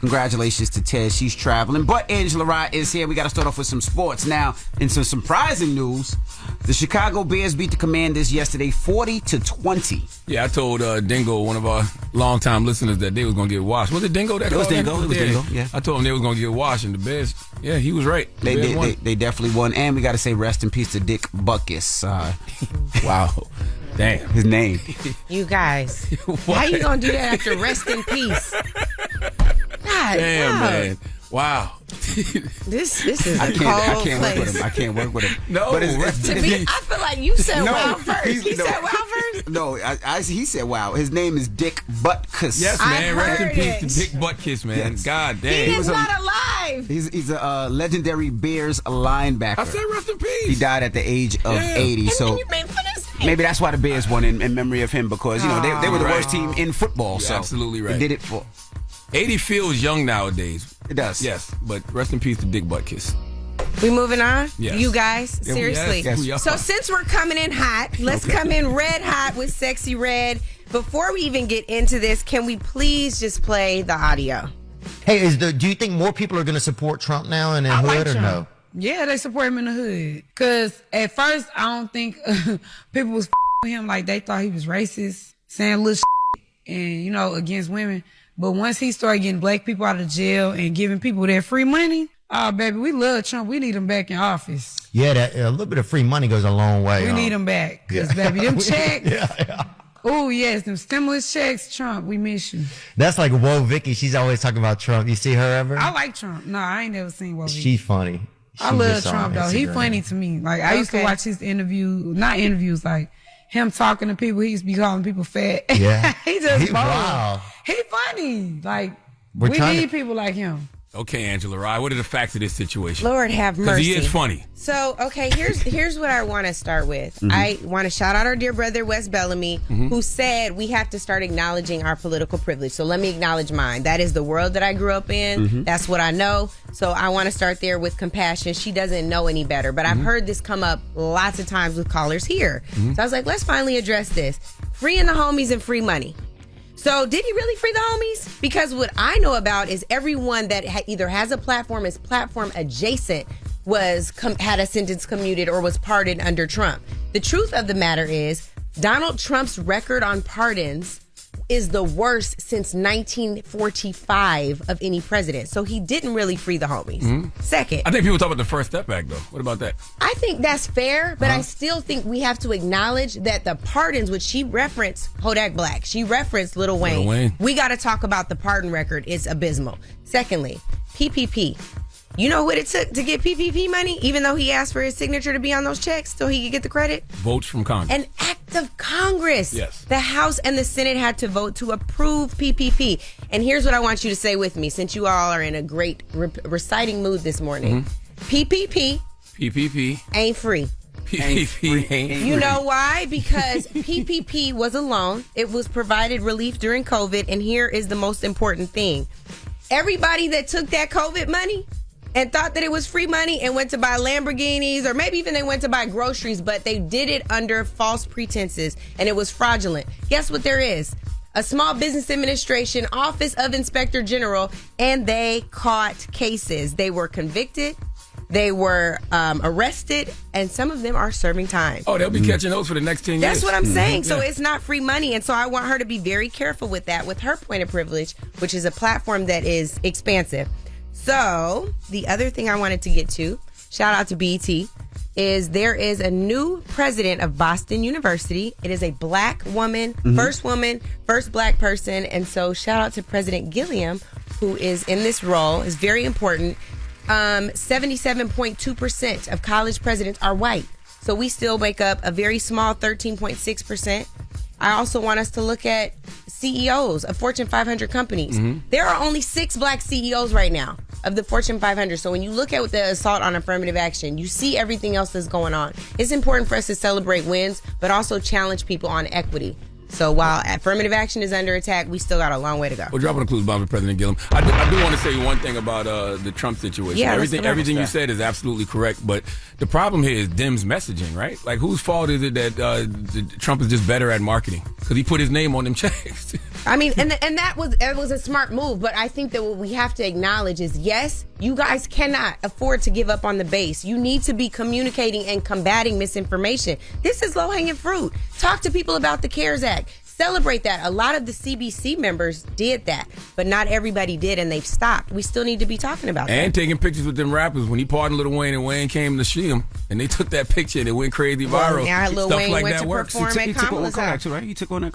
Congratulations to Tez. She's traveling. But Angela Rye is here. We got to start off with some sports. Now, in some surprising news, the Chicago Bears beat the Commanders yesterday 40-20. Yeah, I told Dingo, one of our longtime listeners, that they was going to get washed. Was it Dingo that called? It was Dingo, yeah. I told him they was going to get washed, and the Bears, yeah, he was right. They definitely won. And we got to say rest in peace to Dick Butkus. Wow. Damn. His name. You guys. How you going to do that after rest in peace? God, damn, man. Wow. This is a cold place. Work with him. I can't work with him. No, but I feel like you said wow first. He said wow first? No, he said wow. His name is Dick Butkus. Yes, man. Rest in peace to Dick Butkus, man. Yes. God damn. He is not alive. He's a legendary Bears linebacker. I said rest in peace. He died at the age of 80. So maybe that's why the Bears won in memory of him, because they were the worst team in football. You're so absolutely right. They did it for 80 feels young nowadays. It does. Yes, but rest in peace to Dick Butkus. We moving on? Yes. You guys? Seriously. Yes. So since we're coming in hot, let's come in red hot with Sexy Red. Before we even get into this, can we please just play the audio? Hey, do you think more people are going to support Trump now in the hood or no? Yeah, they support him in the hood. Because at first, I don't think people was with him like they thought he was racist, saying little and, against women. But once he started getting black people out of jail and giving people their free money, oh, baby, we love Trump. We need him back in office. Yeah, a little bit of free money goes a long way. We need him back. Because, baby, them checks. Yeah. Oh, yes, them stimulus checks, Trump, we miss you. That's like Whoa Vicky. She's always talking about Trump. You see her ever? I like Trump. No, I ain't never seen Whoa Vicky. She's funny. I love Trump, though. He funny to me. Like, I used to watch his not interviews, like him talking to people. He used to be calling people fat. Yeah. He just wow. He funny. Like, we need people like him. Okay, Angela Rye, what are the facts of this situation? Lord have mercy. Because he is funny. So, okay, here's what I want to start with. Mm-hmm. I want to shout out our dear brother, Wes Bellamy, who said we have to start acknowledging our political privilege. So let me acknowledge mine. That is the world that I grew up in. That's what I know. So I want to start there with compassion. She doesn't know any better. But I've heard this come up lots of times with callers here. So I was like, let's finally address this. Freeing the homies and free money. So did he really free the homies? Because what I know about is everyone that either has a platform, is platform adjacent, had a sentence commuted or was pardoned under Trump. The truth of the matter is Donald Trump's record on pardons is the worst since 1945 of any president. So he didn't really free the homies. Second, I think people talk about the First Step Act, though. What about that? I think that's fair, but I still think we have to acknowledge that the pardons, which she referenced Kodak Black, she referenced Lil Wayne. We got to talk about the pardon record. It's abysmal. Secondly, PPP. You know what it took to get PPP money? Even though he asked for his signature to be on those checks so he could get the credit? Votes from Congress. An act of Congress. Yes. The House and the Senate had to vote to approve PPP. And here's what I want you to say with me, since you all are in a great reciting mood this morning. PPP ain't free. PPP ain't free. You know why? Because PPP was a loan. It was provided relief during COVID. And here is the most important thing. Everybody that took that COVID money and thought that it was free money and went to buy Lamborghinis, or maybe even they went to buy groceries, but they did it under false pretenses and it was fraudulent. Guess what there is? A Small Business Administration, Office of Inspector General, and they caught cases. They were convicted, they were arrested, and some of them are serving time. Oh, they'll be catching those for the next 10 years. That's what I'm saying. So it's not free money. And so I want her to be very careful with that, with her point of privilege, which is a platform that is expansive. So the other thing I wanted to get to, shout out to BET, is there is a new president of Boston University. It is a black woman, first black person. And so shout out to President Gilliam, who is in this role, is very important. 77.2% of college presidents are white. So we still make up a very small 13.6%. I also want us to look at CEOs of Fortune 500 companies. There are only 6 black CEOs right now of the Fortune 500. So when you look at the assault on affirmative action, you see everything else that's going on. It's important for us to celebrate wins, but also challenge people on equity. So while affirmative action is under attack, we still got a long way to go. Well, dropping the clues bomb with President Gillum. I do want to say one thing about the Trump situation. Yeah, everything you said is absolutely correct, but the problem here is Dim's messaging, right? Like, whose fault is it that Trump is just better at marketing? Because he put his name on them checks. I mean, and that was a smart move, but I think that what we have to acknowledge is, yes, you guys cannot afford to give up on the base. You need to be communicating and combating misinformation. This is low-hanging fruit. Talk to people about the CARES Act. Celebrate that. A lot of the CBC members did that, but not everybody did, and they've stopped. We still need to be talking about that. And taking pictures with them rappers. When he pardoned Lil Wayne and Wayne came to see him, and they took that picture and it went crazy viral. Yeah, Lil Stuff Wayne like went that to works. perform at He took one with Kamala's Kodak house. too, right? He took one with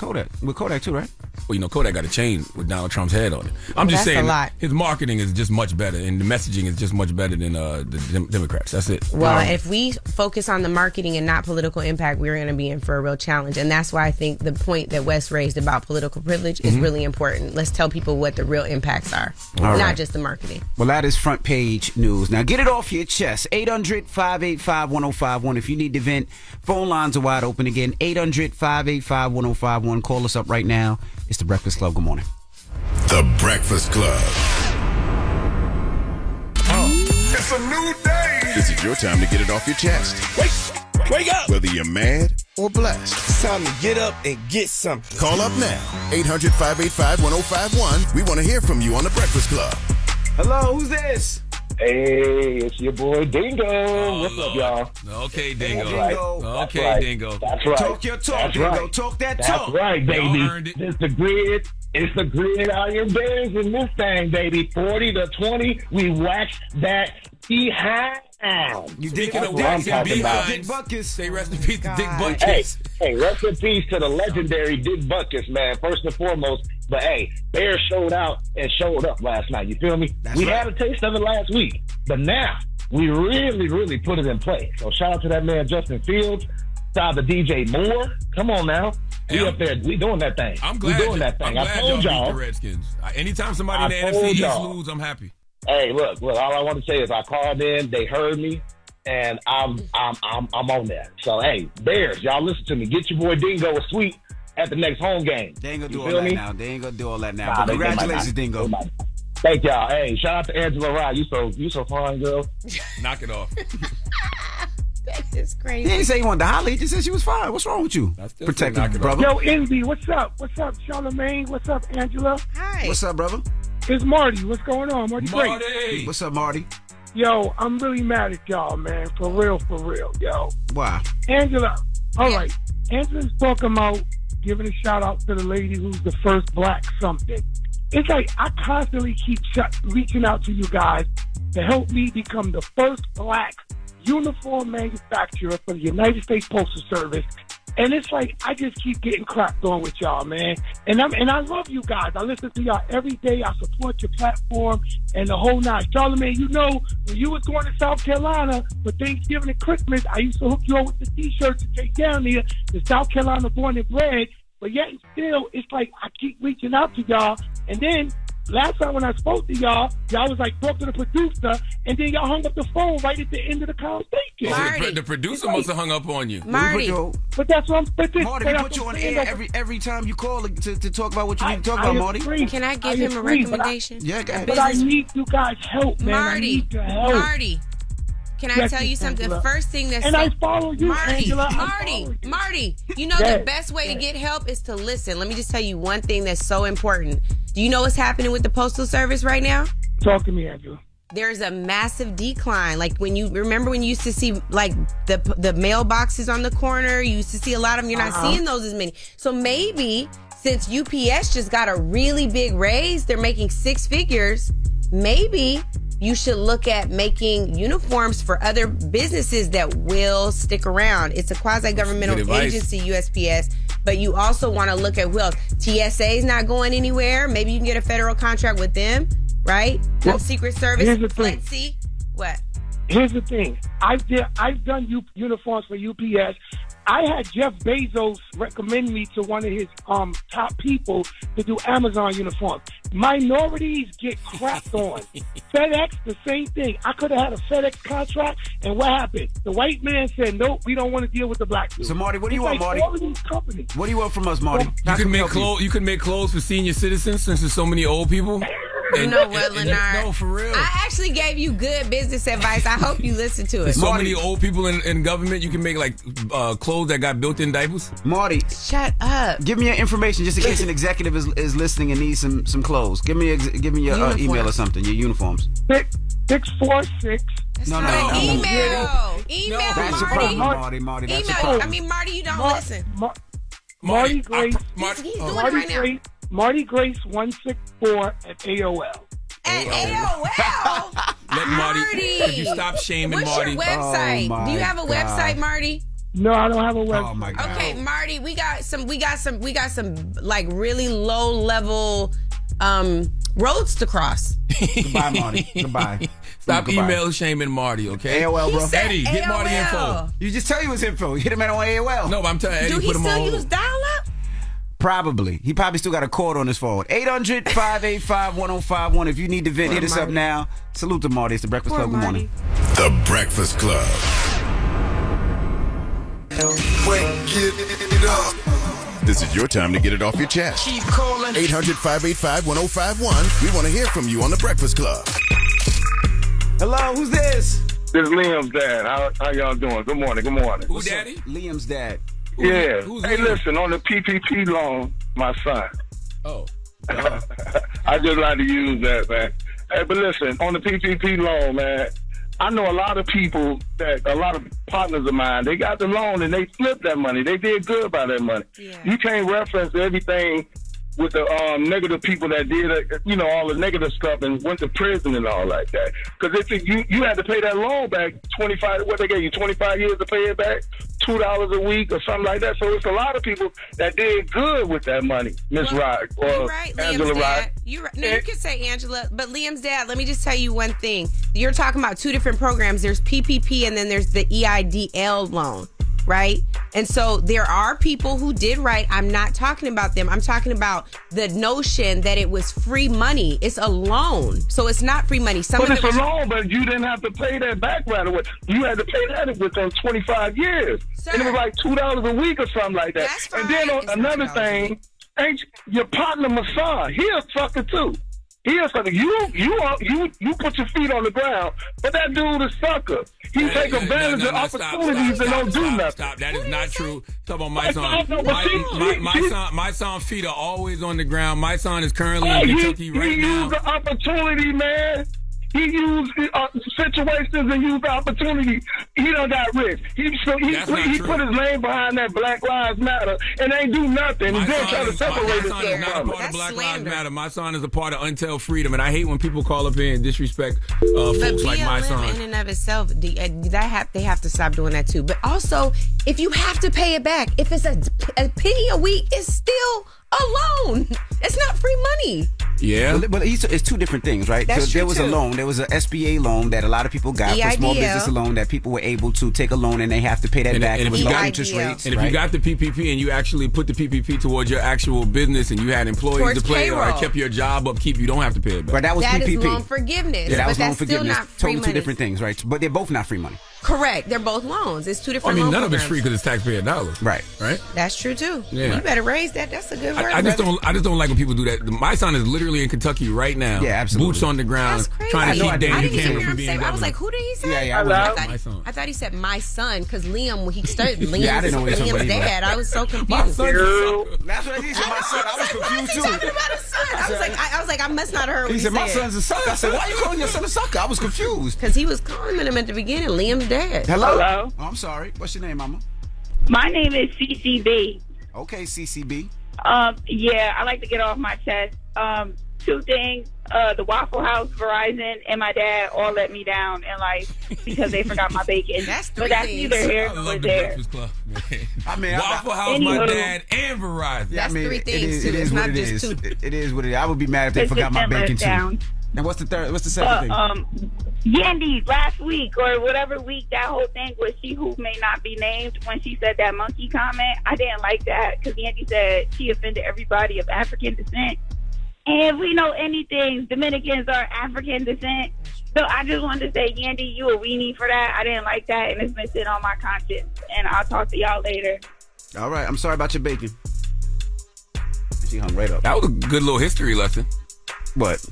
Kodak too, right? Well, you know, Kodak got a chain with Donald Trump's head on it. I'm just That's a saying, lot. his marketing is just much better, and the messaging is just much better than the Democrats. That's it. Well, if we focus on the marketing and not political impact, we're going to be in for a real challenge. And that's why I think the point that Wes raised about political privilege is really important. Let's tell people what the real impacts are, All not right. just the marketing. Well, that is front page news. Now, get it off your chest. 800-585-1051. If you need to vent, phone lines are wide open again. 800-585-1051. Call us up right now. It's The Breakfast Club. Good morning. The Breakfast Club. It's a new day. This is your time to get it off your chest. Wake up. Whether you're mad or blessed. It's time to get up and get something. Call up now. 800-585-1051. We want to hear from you on The Breakfast Club. Hello, who's this? Hey, it's your boy Dingo. What's up, y'all? Okay, Dingo. Dingo. Okay, right. Dingo. That's right. Talk your talk, That's Dingo. right. Talk that That's talk. right, Y'all baby. earned it. It's the grid. It's the grid Iron Bears in this thing, baby. 40-20. We waxed that behind. You did Speaking of what I'm waxing talking about. behinds, Dick Buckus. say rest in peace to Dick Hey, Buckus. hey, rest in peace to the legendary Dick Buckus, man, first and foremost. But hey, Bears showed out and showed up last night. You feel me? We had a taste of it last week, but now we really put it in play. So shout out to that man, Justin Fields. Shout out to DJ Moore. Come on now. We up there. We doing that thing. I'm glad. We doing that thing. I'm I glad told y'all y'all. beat the Redskins. Anytime somebody in the I NFC told East y'all. lose, I'm happy. Hey, look. All I want to say is I called in. They heard me, and I'm on that. So hey, Bears, y'all listen to me. Get your boy Dingo a suite at the next home game. They ain't gonna do You all feel that me? now. They ain't gonna do all that now. Nah, But they might congratulations, not. Dingo. They might. Thank y'all. Hey, shout out to Angela Rye. You so fine, girl. Knock it off. That is He crazy. didn't say he wanted to holler. He just said she was fine. What's wrong with you? I still Protect say knock him, it brother. Yo, Envy, what's up? What's up, Charlamagne? What's up, Angela? Hi. What's up, brother? It's Marty. What's going on? Marty Great. Marty. What's up, Marty? Yo, I'm really mad at y'all, man. For real, yo. Why? Angela, all right. Angela's talking about giving a shout out to the lady who's the first black something. It's like I constantly keep reaching out to you guys to help me become the first black uniform manufacturer for the United States Postal Service. And it's like I just keep getting crapped on with y'all, man. And I love you guys. I listen to y'all every day. I support your platform and the whole nine. Charlamagne, you know, when you was going to South Carolina for Thanksgiving and Christmas, I used to hook you up with the T-shirts to take down there. The South Carolina born and bred. But yet and still, it's like I keep reaching out to y'all. And then last time when I spoke to y'all was like, talk to the producer, and then y'all hung up the phone right at the end of the conversation. So the producer must have hung up on you. Marty. But that's what I'm Marty, we put you on air every time you call to talk about what you need to talk about, Marty. Can I give him a recommendation? Yeah, go ahead. But I need you guys' help, man. I Marty. need your help. Marty. Can I Yes, tell you something? Angela. The first thing that's And I follow you, Marty, Angela. I follow you. Marty, you know Yes, the best way to yes. get help is to listen. Let me just tell you one thing that's so important. Do you know what's happening with the Postal Service right now? Talk to me, Angela. There's a massive decline. Like when you used to see like the mailboxes on the corner, you used to see a lot of them. You're not seeing those as many. So maybe since UPS just got a really big raise, they're making six figures. Maybe you should look at making uniforms for other businesses that will stick around. It's a quasi-governmental Good advice. agency, USPS, but you also want to look at who else. TSA's not going anywhere. Maybe you can get a federal contract with them, right? No Secret Service. here's the thing. Let's see. What? Here's the thing. I've done uniforms for UPS. I had Jeff Bezos recommend me to one of his top people to do Amazon uniforms. Minorities get crapped on. FedEx, the same thing. I could have had a FedEx contract, and what happened? The white man said, nope, we don't want to deal with the black dude. So, Marty, what do you It's want, like Marty? all of these companies. What do you want from us, Marty? You can make clothes. You can make clothes for senior citizens since there's so many old people. You know what, Leonard? No, for real. I actually gave you good business advice. I hope you listen to it. There's so many old people in government. You can make like clothes that got built-in diapers. Marty, shut up. Give me your information just in case an executive is listening and needs some clothes. Give me your email or something. Your uniforms. 646. No. Email, That's Marty. Marty. That's Email. a problem. I mean, Marty, you don't listen. Marty Grace. He's doing it right now. Marty Grace 164 at AOL. At AOL. Let Marty. Could you stop shaming What's Marty? your website? Do you have a website, Marty? No, I don't have a website. Oh my God. Okay, Marty, we got some like really low level roads to cross. Goodbye, Marty. Goodbye. Stop email shaming Marty, okay? AOL, bro. Eddie, get Marty info. You just tell you his info. Hit him at on AOL. No, but I'm telling Eddie, Do he put him still on. use dial-up? Probably. He probably still got a cord on his phone. 800-585-1051. If you need to vent, hit us up now. Salute to Marty. It's the Breakfast Club. Good morning. The Breakfast Club. This is your time to get it off your chest. Keep calling. 800-585-1051. We want to hear from you on The Breakfast Club. Hello, who's this? This is Liam's dad. How y'all doing? Good morning. Who, daddy? Liam's dad. Yeah. Who's Hey, Liam? listen, on the PPP loan, my son. Oh. I just like to use that, man. Hey, but listen, on the PPP loan, man, I know a lot of people a lot of partners of mine, they got the loan and they flipped that money. They did good by that money. Yeah. You can't reference everything with the negative people that did, all the negative stuff and went to prison and all like that. Because if you had to pay that loan back 25, what they gave you, 25 years to pay it back, $2 a week or something like that. So it's a lot of people that did good with that money, Miss Rod or You're right, Angela Liam's Rod. dad. You're right. No, you can say Angela, but Liam's dad, let me just tell you one thing. You're talking about two different programs. There's PPP and then there's the EIDL loan, right? And so there are people who did right. I'm not talking about them. I'm talking about the notion that it was free money. It's a loan. So it's not free money. But it's a loan, but you didn't have to pay that back right away. You had to pay that within 25 years. Sir, and it was like $2 a week or something like that. That's fine. And then It's not another $2 a thing, ain't your partner Masson, he a sucker too. He a sucker. You put your feet on the ground, but that dude is sucker. He take advantage of opportunities and don't do nothing. Stop. That is not true. Talk about my son. I know, but My son's feet are always on the ground. My son is currently Hey, in Kentucky right he now. used the opportunity, man. He used situations and used the opportunity. He done got rich. He put his name behind that Black Lives Matter and ain't do nothing. My And then son try to is separate not himself a from part it. of Black Lives Matter. My son is a part of Untold Freedom, and I hate when people call up here and disrespect but folks like my BLM son. in and of itself, they have to stop doing that too. But also, if you have to pay it back, if it's a penny a week, it's still a loan. It's not free money. Yeah. But it's two different things, right? That's so there true, was too. a loan. There was an SBA loan that a lot of people got for small EIDL. business loan that people were able to take a loan and they have to pay that back. It was low interest rates. And if you got the PPP and you actually put the PPP towards your actual business and you had employees Towards to play or payroll. kept your job upkeep, you don't have to pay it back. Right, that was That PPP. is loan forgiveness. Yeah, that but was loan that's still forgiveness. not free Totally two money. different things, right? But they're both not free money. Correct. They're both loans. It's two I different mean, loan none of it's programs. free because it's taxpayer dollars. Right. Right? That's true too. Yeah. You better raise that. That's a good word. I just brother. don't like when people do that. My son is literally in Kentucky right now. Yeah, absolutely. Boots on the ground, That's crazy. trying to I keep didn't Daniel even Cameron hear from him being say. I was governor. like, who did he say? Yeah, my son. I thought he said my son because Liam, when he started Yeah, I didn't know he was Liam's somebody, dad. I was so confused. My son That's what he said. My son, I was confused too. Talking about his son. I was like, I must not have heard what He he said, my son's a sucker. I said, why are you calling your son a sucker? I was confused. Because he was calling him at the beginning, Liam's dad. Hello? Hello? Oh, I'm sorry. What's your name, Mama? My name is CCB. Okay, CCB. Yeah, I like to get off my chest. Two things. The Waffle House, Verizon, and my dad all let me down in life because they forgot my bacon. That's but that's neither here I nor love the there. Breakfast Club. I mean, Waffle House, Anywho. my dad, and Verizon. Yeah, That's three things, It too. is It's what not it just is. two. It is what it is. I would be mad if they It's forgot just my them let bacon us too. down. And what's the third? What's the second thing? Yandy, last week or whatever week, that whole thing with she who may not be named, when she said that monkey comment, I didn't like that because Yandy said she offended everybody of African descent. And if we know anything, Dominicans are African descent. So I just wanted to say, Yandy, you a weenie for that. I didn't like that, and it's been sitting on my conscience. And I'll talk to y'all later. All right, I'm sorry about your bacon. She hung right up. That was a good little history lesson. What?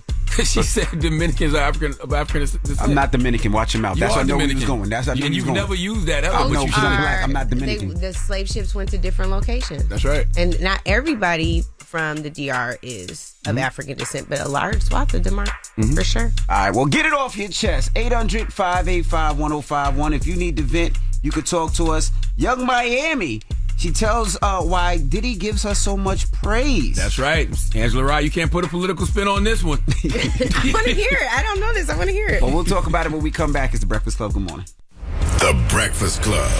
She said Dominicans are African descent. I'm not Dominican. Watch your mouth. You That's are how I know where he was Dominican. going. That's how I know And he was you've going. never used that ever. Oh, but no, you because should. I'm black. I'm not Dominican. The slave ships went to different locations. That's right. And not everybody from the DR is of African descent, but a large swath of them are, for sure. All right, well, get it off your chest. 800-585-1051. If you need to vent, you could talk to us. Young Miami, she tells why Diddy gives her so much praise. That's right. Angela Rye, you can't put a political spin on this one. I want to hear it. I don't know this. I want to hear it. Well, we'll talk about it when we come back. It's The Breakfast Club. Good morning. The Breakfast Club.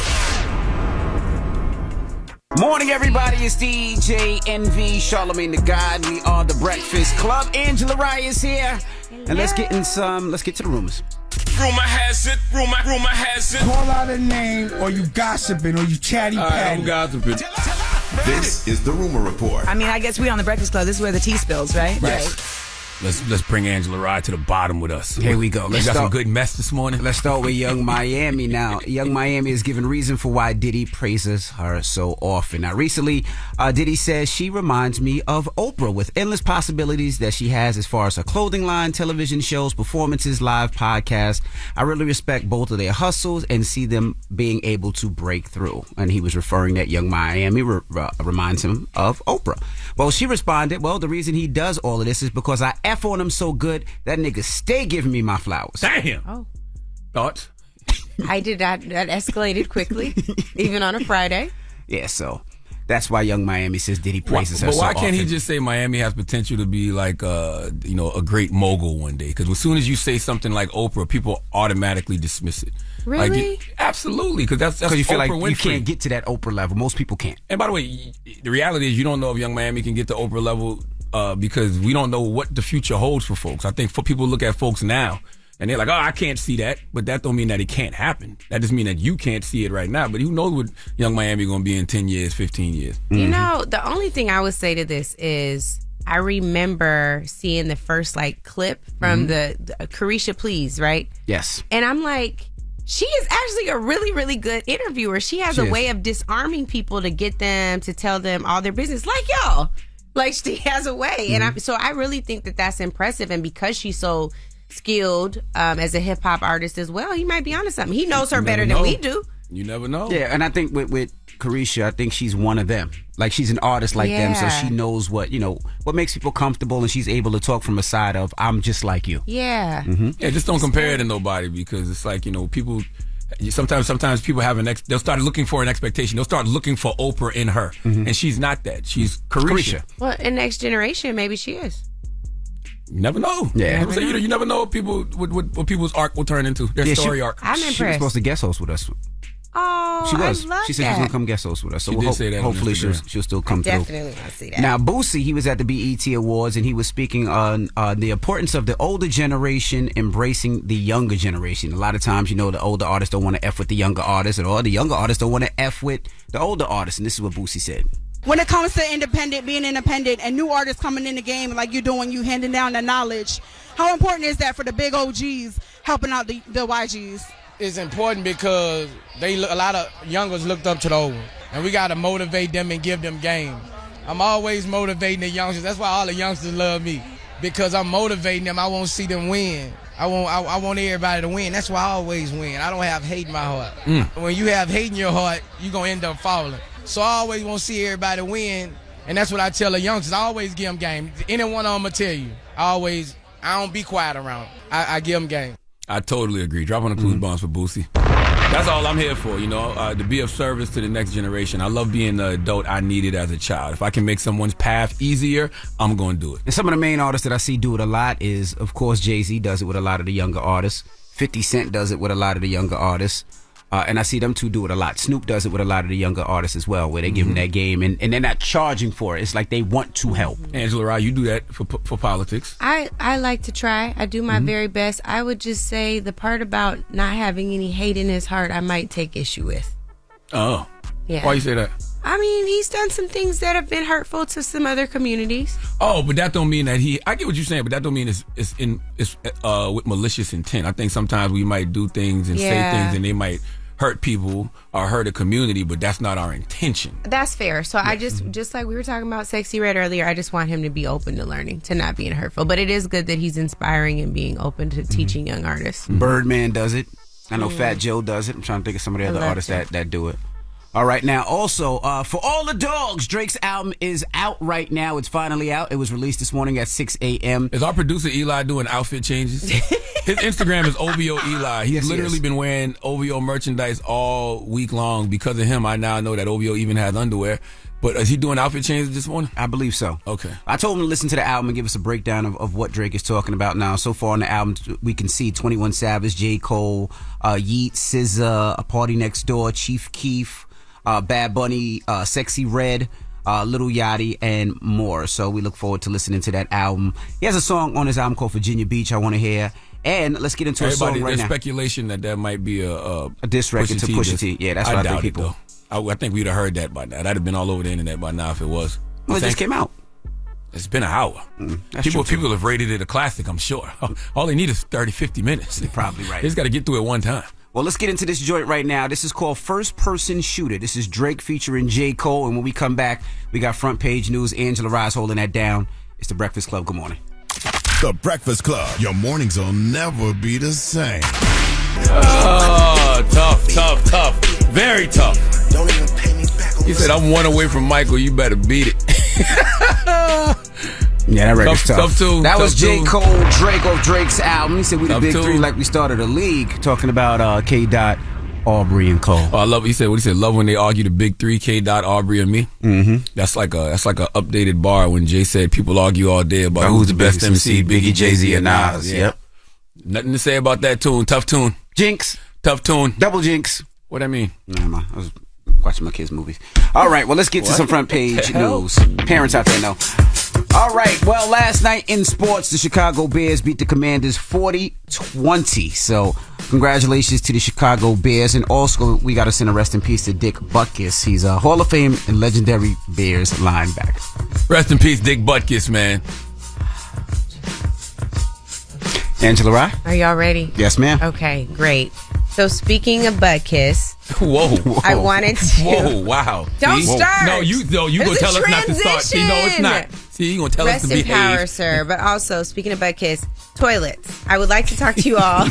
Morning, everybody. It's DJ NV, Charlamagne the God. We are The Breakfast Club. Angela Rye is here. And let's get to the rumors. Rumor has it. Rumor has it. Call out a name, or you gossiping, or you chatty patty. I'm gossiping. This is the Rumor Report. I mean, I guess we on the Breakfast Club. This is where the tea spills, right? Right. Let's bring Angela Rye to the bottom with us. Here we go. Let's got some good mess this morning. Let's start with Young Miami now. Young Miami is giving reason for why Diddy praises her so often. Now, recently, Diddy says she reminds me of Oprah with endless possibilities that she has as far as her clothing line, television shows, performances, live podcasts. I really respect both of their hustles and see them being able to break through. And he was referring that Young Miami reminds him of Oprah. Well, she responded, well, the reason he does all of this is because I F on him so good, that nigga stay giving me my flowers. Damn. Oh. Thoughts? I did not. That escalated quickly, even on a Friday. Yeah, so that's why Young Miami says Diddy praises her But so why can't he often. just say Miami has potential to be like a great mogul one day? Because as soon as you say something like Oprah, people automatically dismiss it. Really? Absolutely, because that's Because you feel Oprah like Winfrey. you can't get to that Oprah level. Most people can't. And by the way, the reality is you don't know if Young Miami can get to Oprah level because we don't know what the future holds for folks. I think for people look at folks now and they're like, oh, I can't see that. But that don't mean that it can't happen. That just means that you can't see it right now. But who knows what Young Miami going to be in 10 years, 15 years. You know, the only thing I would say to this is I remember seeing the first clip from the Carisha Please, right? Yes. And I'm like, she is actually a really, really good interviewer. She has a way of disarming people to get them to tell them all their business. Like, y'all. Like, she has a way. And so I really think that that's impressive. And because she's so skilled as a hip-hop artist as well, he might be onto something. He knows her better than we do. You never know. Yeah, and I think with Carisha, I think she's one of them. Like, she's an artist like them, so she knows what makes people comfortable, and she's able to talk from a side of, I'm just like you. Yeah. Yeah, just don't compare it to nobody because it's like, people... Sometimes people have they'll start looking for an expectation. They'll start looking for Oprah in her. And she's not that. She's Carisha. Well, in next generation, maybe she is. You never know. Yeah. You never know what people's arc will turn into. Their story arc. I'm impressed. She was supposed to guest host with us. Oh, She was. I love She said that. she's going to come guest host with us. So She did say that on hopefully she'll Instagram. still come through. Definitely want to see that. Now, Boosie, he was at the BET Awards and he was speaking on the importance of the older generation embracing the younger generation. A lot of times, the older artists don't want to F with the younger artists, or the younger artists don't want to F with the older artists. And this is what Boosie said. When it comes to being independent, and new artists coming in the game like you're doing, you handing down the knowledge, how important is that for the big OGs helping out the YGs? It's important because a lot of youngers looked up to the old ones, and we got to motivate them and give them game. I'm always motivating the youngsters. That's why all the youngsters love me, because I'm motivating them. I want to see them win. I want everybody to win. That's why I always win. I don't have hate in my heart. When you have hate in your heart, you're going to end up falling. So I always want to see everybody win, and that's what I tell the youngsters. I always give them game. Any one of them will tell you. I don't be quiet around them. I give them game. I totally agree. Drop on the clues bombs for Boosie. That's all I'm here for, to be of service to the next generation. I love being the adult I needed as a child. If I can make someone's path easier, I'm going to do it. And some of the main artists that I see do it a lot is, of course, Jay-Z does it with a lot of the younger artists. 50 Cent does it with a lot of the younger artists. And I see them two do it a lot. Snoop does it with a lot of the younger artists as well, where they give them that game and they're not charging for it. It's like they want to help. Angela Rye, you do that for politics. I like to try. I do my very best. I would just say the part about not having any hate in his heart, I might take issue with. Oh. Yeah. Why you say that? I mean, he's done some things that have been hurtful to some other communities. Oh, but that don't mean that I get what you're saying, but that don't mean it's with malicious intent. I think sometimes we might do things and say things and they might hurt people or hurt a community, but that's not our intention. That's fair. So I just like we were talking about Sexy Red earlier, I just want him to be open to learning, to not being hurtful. But it is good that he's inspiring and being open to teaching young artists. Birdman does it. I know Fat Joe does it. I'm trying to think of some of the other artists that do it. All right, now also, for all the dogs, Drake's album is out right now. It's finally out. It was released this morning at 6 a.m. Is our producer Eli doing outfit changes? His Instagram is OVO Eli. He's literally been wearing OVO merchandise all week long. Because of him, I now know that OVO even has underwear. But is he doing outfit changes this morning? I believe so. Okay. I told him to listen to the album and give us a breakdown of what Drake is talking about now. So far on the album, we can see 21 Savage, J. Cole, Yeet, SZA, A Party Next Door, Chief Keef, Bad Bunny, Sexy Red, Lil Yachty, and more. So we look forward to listening to that album. He has a song on his album called Virginia Beach I want to hear. And let's get into a song right there's now. speculation that might be a diss record to Pusha T. Yeah, that's what I think people. I think we'd have heard that by now. That'd have been all over the internet by now if it was. Well, it just came out. It's been an hour. People have rated it a classic, I'm sure. All they need is 30, 50 minutes. You're probably right. They just got to get through it one time. Well, let's get into this joint right now. This is called First Person Shooter. This is Drake featuring J. Cole. And when we come back, we got front page news. Angela Rye's holding that down. It's The Breakfast Club. Good morning. The Breakfast Club. Your mornings will never be the same. Oh, tough. Very tough. Don't even pay me back. He said, I'm one away from Michael. You better beat it. Yeah, that record's tough. That was J. Too. Cole, Drake off Drake's album. He said we the big three like we started a league. Talking about K. Dot, Aubrey, and Cole. Oh, I love it. He said love when they argue the big three, K. Dot, Aubrey, and me. Mm-hmm. That's like a updated bar when Jay said people argue all day about who's the best MC, Biggie, Jay-Z, or Nas. Yep. Nothing to say about that tune. Tough tune. Jinx. Tough tune. Double jinx. What I mean? Nah, I was watching my kids' movies. All right, well, let's get to some front page news. Parents out there know. All right, well, last night in sports, the Chicago Bears beat the Commanders 40-20. So, congratulations to the Chicago Bears. And also, we got to send a rest in peace to Dick Butkus. He's a Hall of Fame and legendary Bears linebacker. Rest in peace, Dick Butkus, man. Angela Rye? Are y'all ready? Yes, ma'am. Okay, great. So speaking of Butkus, whoa. I wanted to. Whoa, wow. Don't start. No, you gonna tell us not to start. See, no, it's not. See, you gonna tell us to behave. Rest in power, sir. But also, speaking of Butkus, toilets. I would like to talk to you all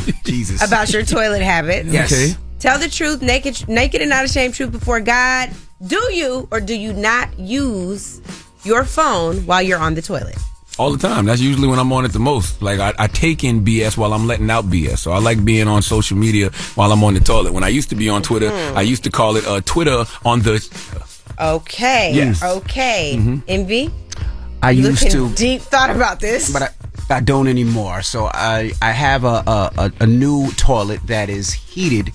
about your toilet habits. Yes. Okay. Tell the truth, naked and not ashamed truth before God. Do you or do you not use your phone while you're on the toilet? All the time. That's usually when I'm on it the most. Like, I take in BS while I'm letting out BS. So I like being on social media while I'm on the toilet. When I used to be on Twitter, I used to call it Twitter on the... Okay. Yes. Okay. Envy? I used to... Deep thought about this. But I don't anymore. So I have a new toilet that is heated.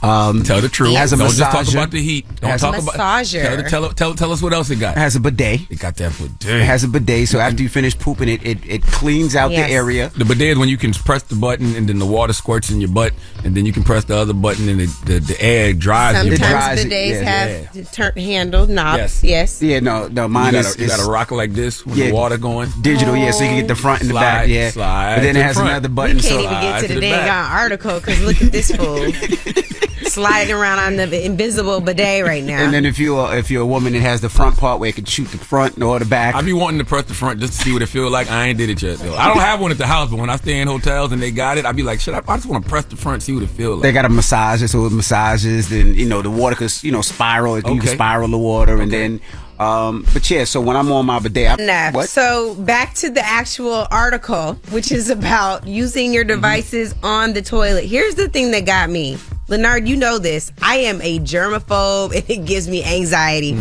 Tell the truth. Has a Don't massager. just talk about the heat. Don't talk massager. about. Tell us what else it got. It has a bidet. It got that bidet. It has a bidet. So after you finish pooping, it cleans out the area. The bidet is when you can press the button and then the water squirts in your butt, and then you can press the other button and the air dries. Sometimes bidets have the turn handle knobs. Yes. Yeah. No. Mine you got to rock it like this with the water going. Digital. Yeah. So you can get the front and the back. Yeah. Slide. But then it has another button. We can't even get to the dang article because look at this fool. Sliding around on the invisible bidet right now. And then if you're a woman, it has the front part where it can shoot the front or the back. I be wanting to press the front just to see what it feels like. I ain't did it yet though. I don't have one at the house, but when I stay in hotels and they got it, I be like, shit, I just want to press the front, see what it feels like. They got a massager, so it massages. Then the water could spiral. You can spiral the water, and then. But yeah, so when I'm on my bidet, So back to the actual article, which is about using your devices on the toilet. Here's the thing that got me. Leonard, you know this. I am a germaphobe and it gives me anxiety.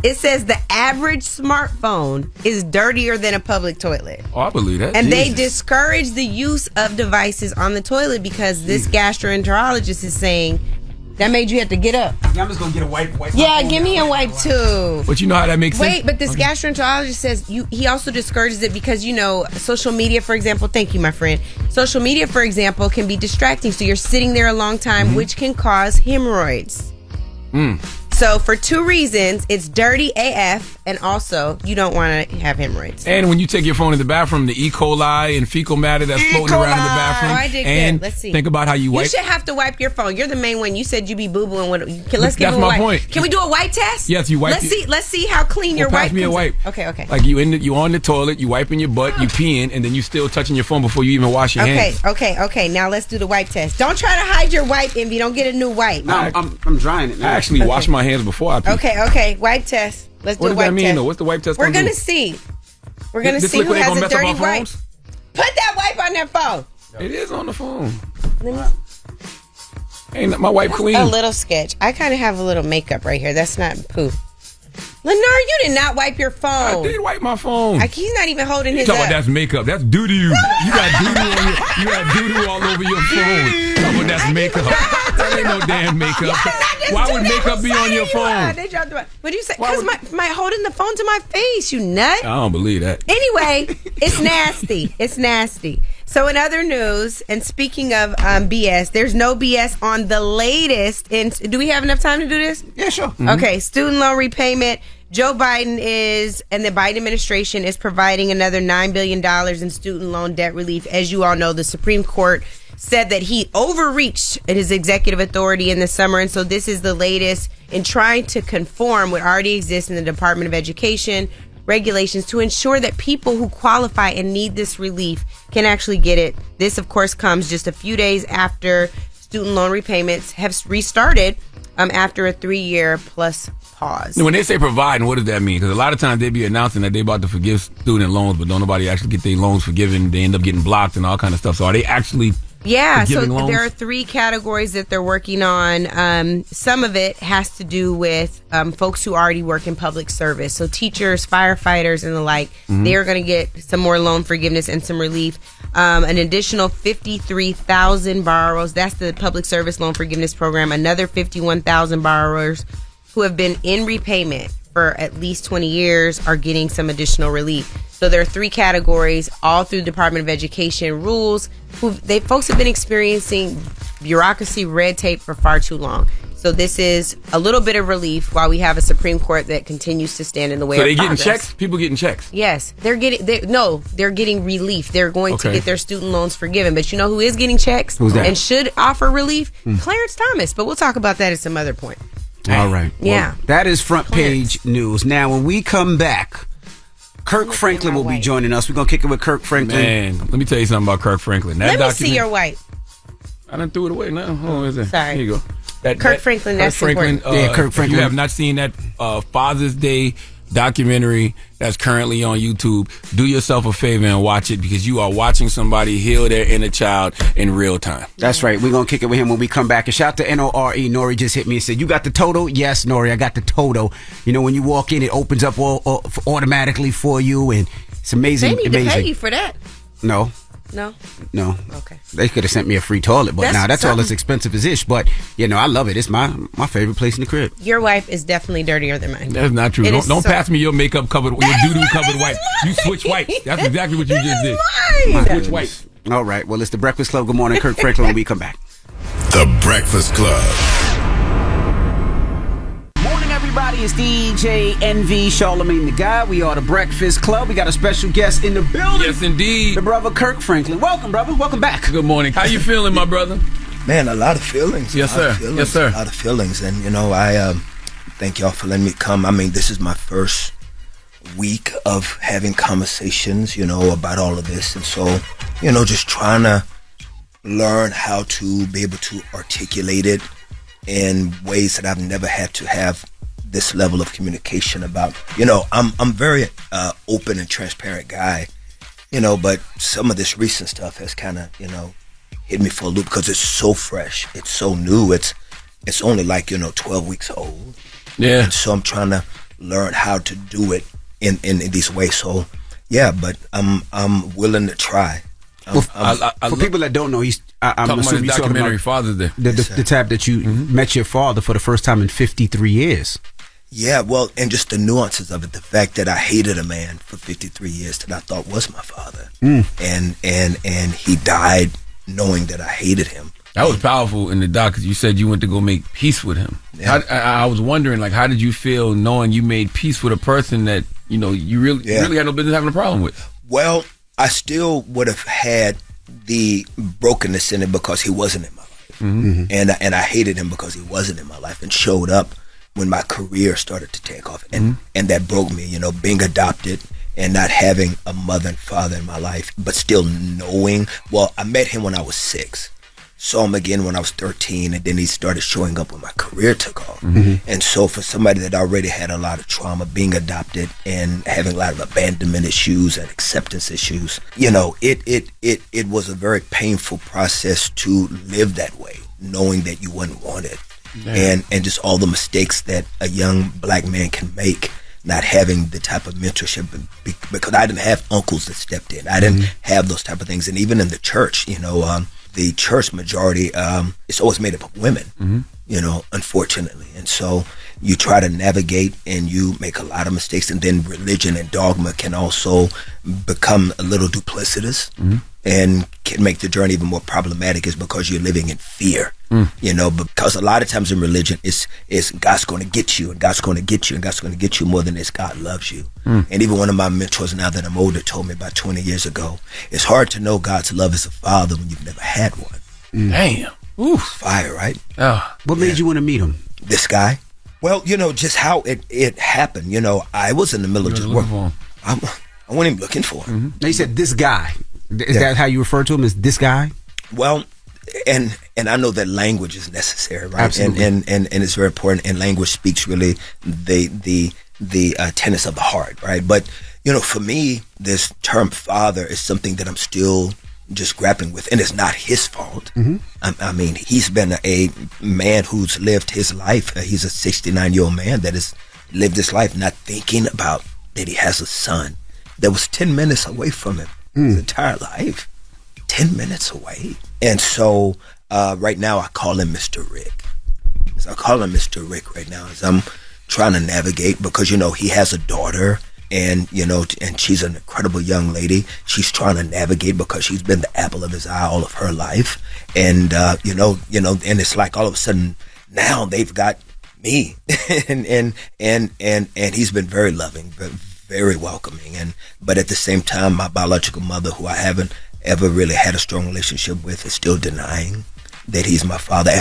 It says the average smartphone is dirtier than a public toilet. Oh, I believe that. And they discourage the use of devices on the toilet because this gastroenterologist is saying that made you have to get up. Yeah, I'm just going to get a wipe. Yeah, give me a wipe too. But you know how that makes sense? Wait, but this gastroenterologist says he also discourages it because, social media, for example, thank you, my friend. Social media, for example, can be distracting. So you're sitting there a long time, which can cause hemorrhoids. So for 2 reasons, it's dirty AF, and also you don't want to have hemorrhoids. And when you take your phone in the bathroom, the E. coli and fecal matter that's floating around in the bathroom. Oh, I did and good. Let's see. Think about how you wipe. You should have to wipe your phone. You're the main one. You said you be boo-booing. Let's give That's him a my wipe. point. Can we do a wipe test? Yes, you wipe. Let's see how clean your wipe pass me a comes wipe. out. Okay. Like you on the toilet, you wiping your butt, you peeing, and then you still touching your phone before you even wash your hands. Okay. Now let's do the wipe test. Don't try to hide your wipe, Envy. Don't get a new wipe. No, I'm drying it now. I actually wash my hands before I pee. Okay. Wipe test. Let's What do a does wipe that mean, test. though? What's the wipe test We're gonna gonna do? see. We're gonna This see who liquid ain't has gonna a mess up dirty our wipe. phones? Put that wipe on that phone. It is on the phone. Let me. Ain't my wipe clean? A little sketch. I kind of have a little makeup right here. That's not poo. Lenore, you did not wipe your phone. I did wipe my phone. He's not even holding You his talking up. about that's makeup? That's doo doo. You got doo doo. You got doo doo all over your phone. Talking about that's makeup. That ain't no damn makeup. Why would makeup be on your phone? What do you say? Because my holding the phone to my face, you nut. I don't believe that. Anyway, it's nasty. It's nasty. So in other news, and speaking of BS, there's no BS on the latest. Do we have enough time to do this? Yeah, sure. Mm-hmm. Okay, student loan repayment. Joe Biden and the Biden administration is providing another $9 billion in student loan debt relief. As you all know, the Supreme Court said that he overreached in his executive authority in the summer, and so this is the latest in trying to conform what already exists in the Department of Education regulations to ensure that people who qualify and need this relief can actually get it. This, of course, comes just a few days after student loan repayments have restarted after a 3-year plus pause. When they say providing, what does that mean? Because a lot of times they be announcing that they about to forgive student loans, but don't nobody actually get their loans forgiven. They end up getting blocked and all kind of stuff. So are they actually forgiving loans? There are 3 categories that they're working on. Some of it has to do with folks who already work in public service. So teachers, firefighters, and the like, they're going to get some more loan forgiveness and some relief. An additional 53,000 borrowers, that's the public service loan forgiveness program. Another 51,000 borrowers who have been in repayment for at least 20 years are getting some additional relief. So there are 3 categories, all through the Department of Education rules. Folks have been experiencing bureaucracy, red tape for far too long. So this is a little bit of relief while we have a Supreme Court that continues to stand in the way of progress. So they getting checks? People getting checks? Yes. They're getting relief. They're going to get their student loans forgiven. But you know who is getting checks? Who's that? And should offer relief? Clarence Thomas. But we'll talk about that at some other point. All right. Yeah. Well, that is front page news. Now, when we come back, Kirk Franklin will be joining us. We're going to kick it with Kirk Franklin. Man, let me tell you something about Kirk Franklin. Let me see your wipe. I done threw it away now. Oh, is it? Sorry. Here you go. Kirk Franklin, that's important. Kirk Franklin. If you have not seen that Father's Day documentary that's currently on YouTube, do yourself a favor and watch it, because you are watching somebody heal their inner child in real time. That's right. We're going to kick it with him when we come back. And shout out to N-O-R-E. Nori just hit me and said, you got the Toto? Yes, Nori, I got the Toto. You know, when you walk in, it opens up automatically for you, and it's amazing. They need to pay you for that. No. Okay. They could have sent me a free toilet, but that's all as expensive as ish. But you know, I love it. It's my favorite place in the crib. Your wife is definitely dirtier than mine. That's not true. Don't pass me your makeup covered, your doo-doo covered wipe. You switch wipes. That's exactly what you just did. Switch wipes. All right. Well, it's the Breakfast Club. Good morning, Kirk Franklin. When we come back. The Breakfast Club. Morning, everybody. It's DJ NV, Charlamagne the Guy. We are the Breakfast Club. We got a special guest in the building. Yes, indeed. The brother Kirk Franklin. Welcome, brother. Welcome back. Good morning. How you feeling, my brother? Man, a lot of feelings. Yes, sir. Yes, sir. A lot of feelings. And, you know, I thank y'all for letting me come. I mean, this is my first week of having conversations, you know, about all of this. And so, you know, just trying to learn how to be able to articulate it in ways that I've never had to have this level of communication about. You know, I'm very open and transparent guy, you know, but some of this recent stuff has kind of, you know, hit me for a loop because it's so fresh, it's so new, it's only like, you know, 12 weeks old. Yeah. And so I'm trying to learn how to do it in these ways. So yeah, but I'm willing to try. For people that don't know, I'm assuming you're talking about Father's Day. The time that you met your father for the first time in 53 years. Yeah, well, and just the nuances of it, the fact that I hated a man for 53 years that I thought was my father, and he died knowing that I hated him. That was powerful in the doc, because you said you went to go make peace with him. Yeah. I was wondering, like, how did you feel knowing you made peace with a person that you really had no business having a problem with? Well, I still would have had the brokenness in it because he wasn't in my life, and I hated him because he wasn't in my life and showed up when my career started to take off, and that broke me. Being adopted and not having a mother and father in my life, but still knowing. Well, I met him when I was 6. Saw him again when I was 13, and then he started showing up when my career took off. And so for somebody that already had a lot of trauma, being adopted and having a lot of abandonment issues and acceptance issues, it was a very painful process to live that way, knowing that you wasn't wanted. And just all the mistakes that a young black man can make, not having the type of mentorship, because I didn't have uncles that stepped in. I didn't have those type of things. And even in the church, the church majority, it's always made up of women, unfortunately. And so you try to navigate and you make a lot of mistakes. And then religion and dogma can also become a little duplicitous and can make the journey even more problematic, is because you're living in fear, because a lot of times in religion, it's God's going to get you, and God's going to get you, and God's going to get you more than it's God loves you. And even one of my mentors, now that I'm older, told me about 20 years ago, it's hard to know God's love as a father when you've never had one. Damn. Ooh. Fire, right? What made you want to meet him? This guy? Well, just how it happened. I was in the middle of just working. I wasn't even looking for him. Now you said this guy. Is that how you refer to him, as this guy? Well, and I know that language is necessary, right? Absolutely. And it's very important. And language speaks really the tenets of the heart, right? But for me, this term father is something that I'm still just grappling with, and it's not his fault. I mean, he's been a man who's lived his life. He's a 69-year-old man that has lived his life not thinking about that he has a son that was 10 minutes away from him his entire life. 10 minutes away. And so right now I call him Mr. Rick. So I call him Mr. Rick right now as I'm trying to navigate, because he has a daughter, and and she's an incredible young lady. She's trying to navigate because she's been the apple of his eye all of her life, and and it's like all of a sudden now they've got me, and he's been very loving, very welcoming, but at the same time, my biological mother, who I haven't ever really had a strong relationship with, is still denying that he's my father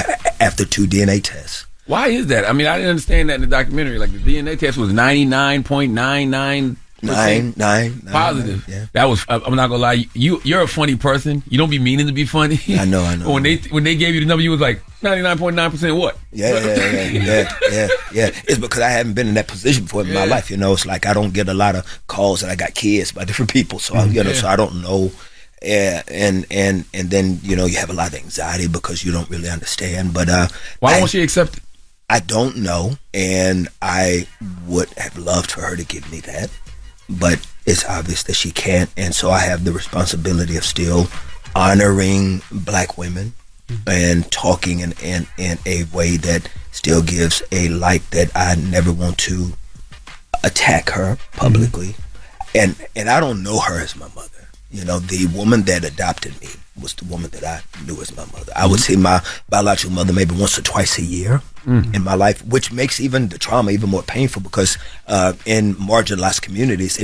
after 2 DNA tests. Why is that? I mean, I didn't understand that in the documentary. Like, the DNA test was 99.99% positive. Yeah. That was. I'm not gonna lie. You're a funny person. You don't be meaning to be funny. I know. When they gave you the number, you was like 99.9% what? Yeah. It's because I haven't been in that position before in my life. It's like I don't get a lot of calls that I got kids by different people, so so I don't know. And then you have a lot of anxiety because you don't really understand. But why won't she accept it? I don't know, and I would have loved for her to give me that, but it's obvious that she can't, and so I have the responsibility of still honoring black women and talking in a way that still gives a light that I never want to attack her publicly. And I don't know her as my mother. The woman that adopted me was the woman that I knew as my mother. I would see my biological mother maybe once or twice a year in my life, which makes even the trauma even more painful, because in marginalized communities,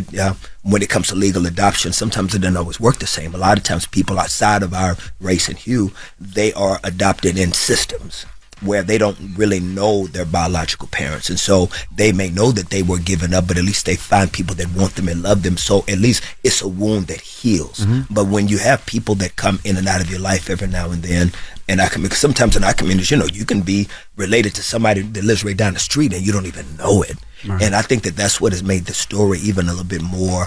when it comes to legal adoption, sometimes it doesn't always work the same. A lot of times people outside of our race and hue, they are adopted in systems where they don't really know their biological parents, and so they may know that they were given up, but at least they find people that want them and love them, so at least it's a wound that heals. But when you have people that come in and out of your life every now and then, and because sometimes in our communities, you can be related to somebody that lives right down the street and you don't even know it. And I think that that's what has made the story even a little bit more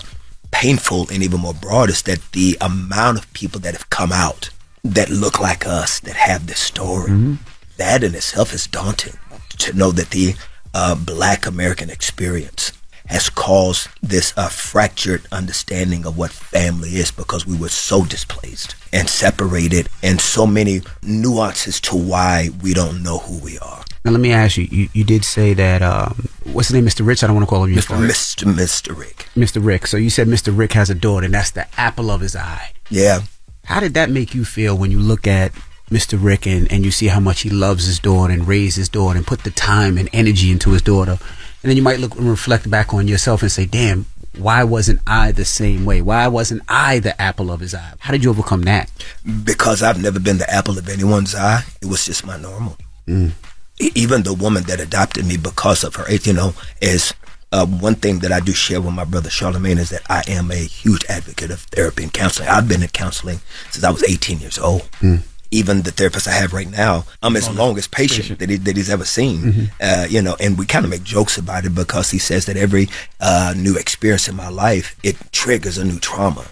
painful and even more broad, is that the amount of people that have come out that look like us, that have this story, that in itself is daunting, to know that the Black American experience has caused this fractured understanding of what family is, because we were so displaced and separated, and so many nuances to why we don't know who we are. Now let me ask you, you did say that, what's his name, Mr. Rich? I don't want to call him you. Mr. Rick. Mr. Rick. So you said Mr. Rick has a daughter, and that's the apple of his eye. Yeah. How did that make you feel when you look at Mr. Rick and you see how much he loves his daughter and raised his daughter and put the time and energy into his daughter. And then you might look and reflect back on yourself and say, damn, why wasn't I the same way? Why wasn't I the apple of his eye? How did you overcome that? Because I've never been the apple of anyone's eye. It was just my normal. Even the woman that adopted me because of her age, is one thing that I do share with my brother Charlamagne is that I am a huge advocate of therapy and counseling. I've been in counseling since I was 18 years old. Even the therapist I have right now, I'm his longest patient that he's ever seen. And we kind of make jokes about it because he says that every new experience in my life, it triggers a new trauma.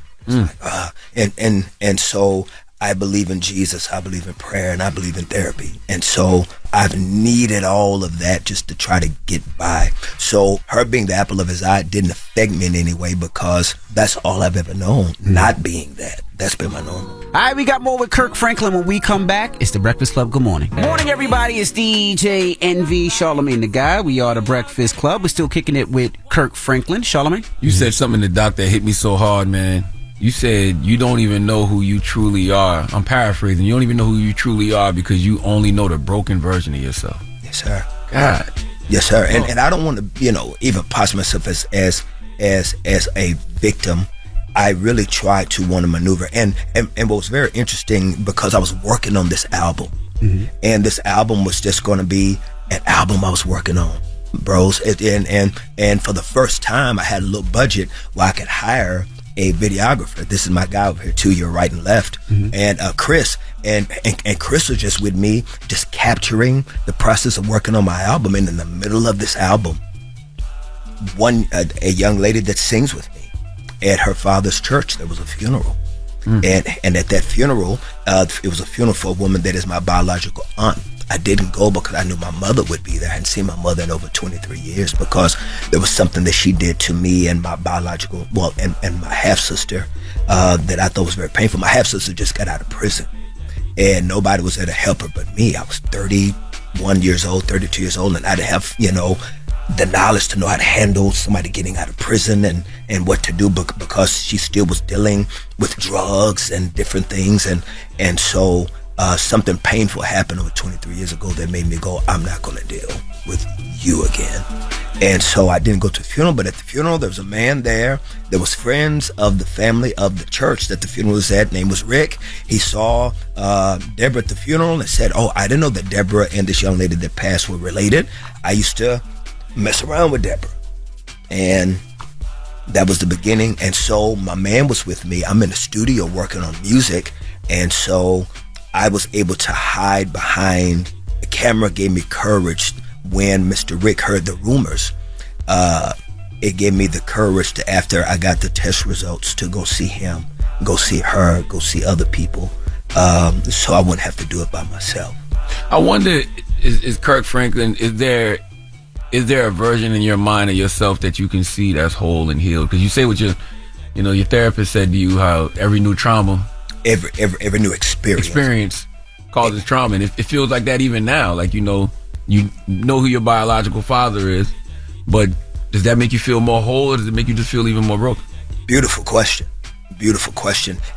And so I believe in Jesus, I believe in prayer, and I believe in therapy. And so I've needed all of that just to try to get by. So her being the apple of his eye didn't affect me in any way because that's all I've ever known, not being that. That's been my normal. All right, we got more with Kirk Franklin when we come back. It's The Breakfast Club. Good morning. Morning, everybody. It's DJ NV, Charlamagne the Guy. We are The Breakfast Club. We're still kicking it with Kirk Franklin. Charlamagne? You said something to the doc that hit me so hard, man. You said you don't even know who you truly are. I'm paraphrasing. You don't even know who you truly are because you only know the broken version of yourself. Yes, sir. God. Yes, sir. And I don't want to, even posture myself as a victim. I really tried to want to maneuver. And what was very interesting, because I was working on this album, and this album was just going to be an album I was working on, bros. And for the first time, I had a little budget where I could hire a videographer. This is my guy over here to your right and left, and Chris. And Chris was just with me, just capturing the process of working on my album. And in the middle of this album, a young lady that sings with me, at her father's church, there was a funeral. And at that funeral, it was a funeral for a woman that is my biological aunt. I didn't go because I knew my mother would be there. I hadn't seen my mother in over 23 years because there was something that she did to me and my biological, and my half-sister that I thought was very painful. My half-sister just got out of prison, and nobody was there to help her but me. I was 31 years old, 32 years old, and I didn't have, the knowledge to know how to handle somebody getting out of prison and what to do because she still was dealing with drugs and different things. And so something painful happened over 23 years ago that made me go, I'm not going to deal with you again. And so I didn't go to the funeral, but at the funeral, there was a man there. There was friends of the family of the church that the funeral was at. Name was Rick. He saw Deborah at the funeral and said, oh, I didn't know that Deborah and this young lady that passed were related. I used to mess around with Deborah, and that was the beginning. And so my man was with me. I'm in the studio working on music, and so I was able to hide behind the camera. Gave me courage when Mr. Rick heard the rumors. It gave me the courage to, after I got the test results, to go see him, go see her, go see other people, so I wouldn't have to do it by myself. I wonder, is Kirk Franklin, is there a version in your mind of yourself that you can see that's whole and healed? Because you say what your therapist said to you, how every new trauma, every new experience causes trauma, and it feels like that even now. Like you know who your biological father is, but does that make you feel more whole, or does it make you just feel even more broken? Beautiful question.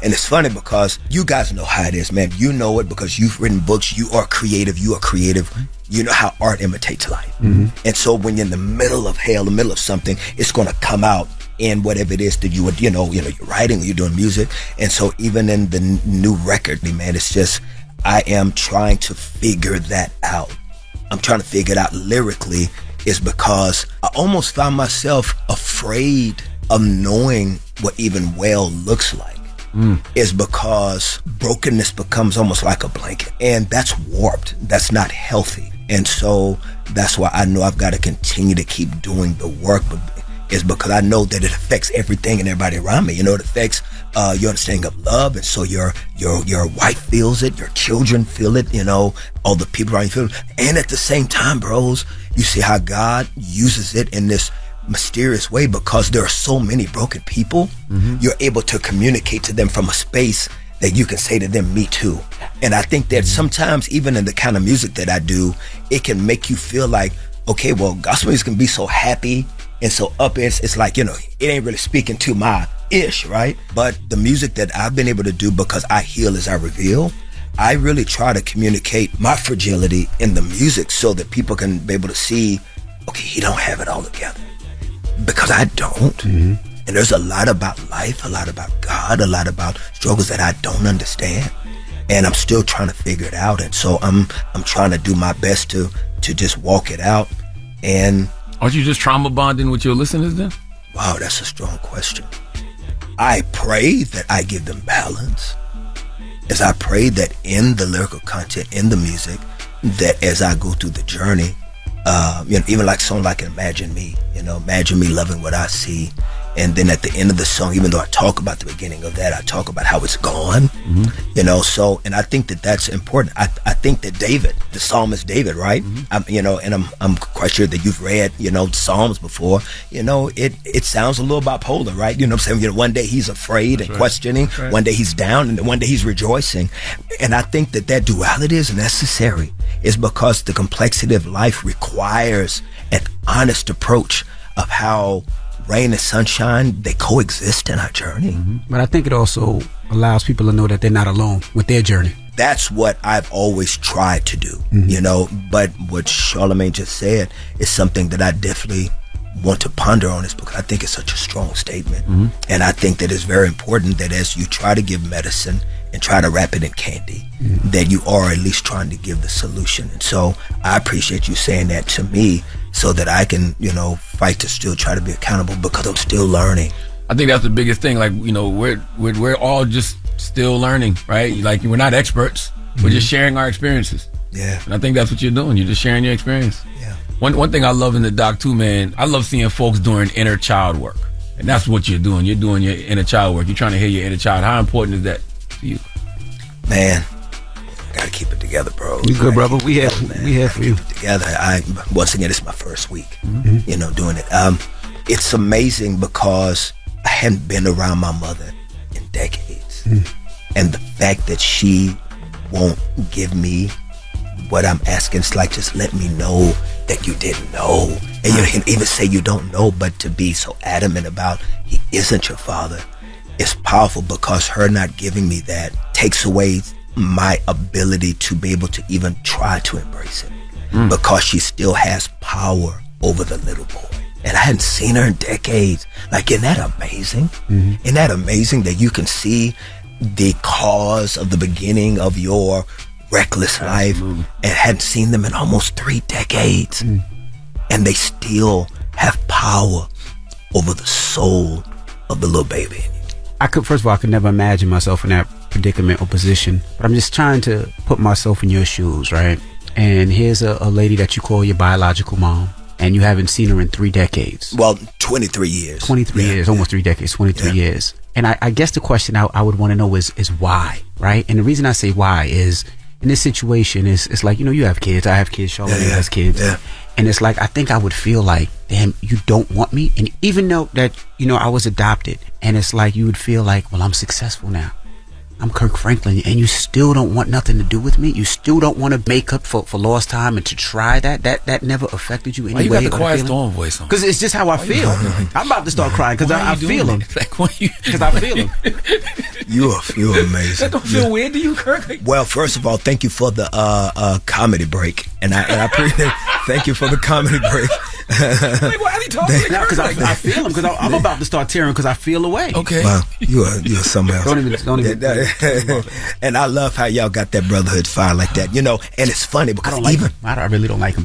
And it's funny because you guys know how it is, man. You know it because you've written books. You are creative. You know how art imitates life. And so when you're in the middle of hell, the middle of something, it's going to come out in whatever it is that you're writing or you're doing music. And so even in the new record, man, it's just, I am trying to figure that out. I'm trying to figure it out lyrically, is because I almost found myself afraid of knowing what even well looks like. Is because brokenness becomes almost like a blanket, and that's warped. That's not healthy. And so that's why I know I've got to continue to keep doing the work, but is because I know that it affects everything and everybody around me. It affects your understanding of love, and so your wife feels it, your children feel it, all the people around you feel it. And at the same time, bros, you see how God uses it in this mysterious way, because there are so many broken people. You're able to communicate to them from a space that you can say to them, me too. And I think that sometimes, even in the kind of music that I do, it can make you feel like, okay, well, gospel music can be so happy and so up, it's like, it ain't really speaking to my ish, right? But the music that I've been able to do, because I heal as I reveal, I really try to communicate my fragility in the music so that people can be able to see, okay, he don't have it all together. Because I don't. And there's a lot about life, a lot about God, a lot about struggles that I don't understand. And I'm still trying to figure it out. And so I'm trying to do my best to just walk it out. And aren't you just trauma bonding with your listeners then? Wow, that's a strong question. I pray that I give them balance. As I pray that in the lyrical content, in the music, that as I go through the journey, even like a song like Imagine Me, imagine me loving what I see. And then at the end of the song, even though I talk about the beginning of that, I talk about how it's gone, so, and I think that that's important. I think that David, the psalmist David, right? And I'm quite sure that you've read, the Psalms before, it sounds a little bipolar, right? You know what I'm saying? One day he's afraid and questioning, one day he's down, and one day he's rejoicing. And I think that duality is necessary. It's because the complexity of life requires an honest approach of how rain and sunshine, they coexist in our journey. But I think it also allows people to know that they're not alone with their journey. That's what I've always tried to do, but what Charlamagne just said is something that I definitely want to ponder on, is because I think it's such a strong statement. And I think that it's very important that as you try to give medicine and try to wrap it in candy, that you are at least trying to give the solution. And so I appreciate you saying that to me, so that I can, fight to still try to be accountable, because I'm still learning. I think that's the biggest thing. Like, we're all just still learning, right? Like, we're not experts. We're just sharing our experiences. Yeah. And I think that's what you're doing. You're just sharing your experience. Yeah. One thing I love in the doc too, man, I love seeing folks doing inner child work. And that's what you're doing. You're doing your inner child work. You're trying to heal your inner child. How important is that to you? Man, gotta keep it together, bro. You good, brother? We here for you. Together. Once again, it's my first week, doing it. It's amazing because I hadn't been around my mother in decades, and the fact that she won't give me what I'm asking, it's like, just let me know that you didn't know, and you can even say you don't know, but to be so adamant about he isn't your father is powerful, because her not giving me that takes away my ability to be able to even try to embrace it, because she still has power over the little boy. And I hadn't seen her in decades. Like, isn't that amazing? Isn't that amazing that you can see the cause of the beginning of your reckless life and hadn't seen them in almost 3 decades, and they still have power over the soul of the little baby in you. I could never imagine myself in that predicament or position, but I'm just trying to put myself in your shoes, right? And here's a lady that you call your biological mom, and you haven't seen her in 3 decades. Well, 23 years. 23 years, almost 3 decades, 23 years. And I guess the question I would want to know is why, right? And the reason I say why is, in this situation, it's like, you have kids, I have kids, Charlamagne has kids. Yeah. And it's like, I think I would feel like, damn, you don't want me? And even though that, I was adopted, and it's like, you would feel like, well, I'm successful now. I'm Kirk Franklin, and you still don't want nothing to do with me? You still don't want to make up for lost time and to try that? That never affected you in any way? Why you got the quiet storm voice on? Because it's just how I feel. I'm about to start crying because I feel him. Because I feel him. You're amazing. That don't feel weird to you, Kirk? Well, first of all, thank you for the comedy break. And I appreciate thank you for the comedy break. Wait, why are you talking to Because I feel him, because I'm about to start tearing because I feel away. Okay. Wow, you're something else. Don't even. And I love how y'all got that brotherhood fire like that, and it's funny because I really don't like him.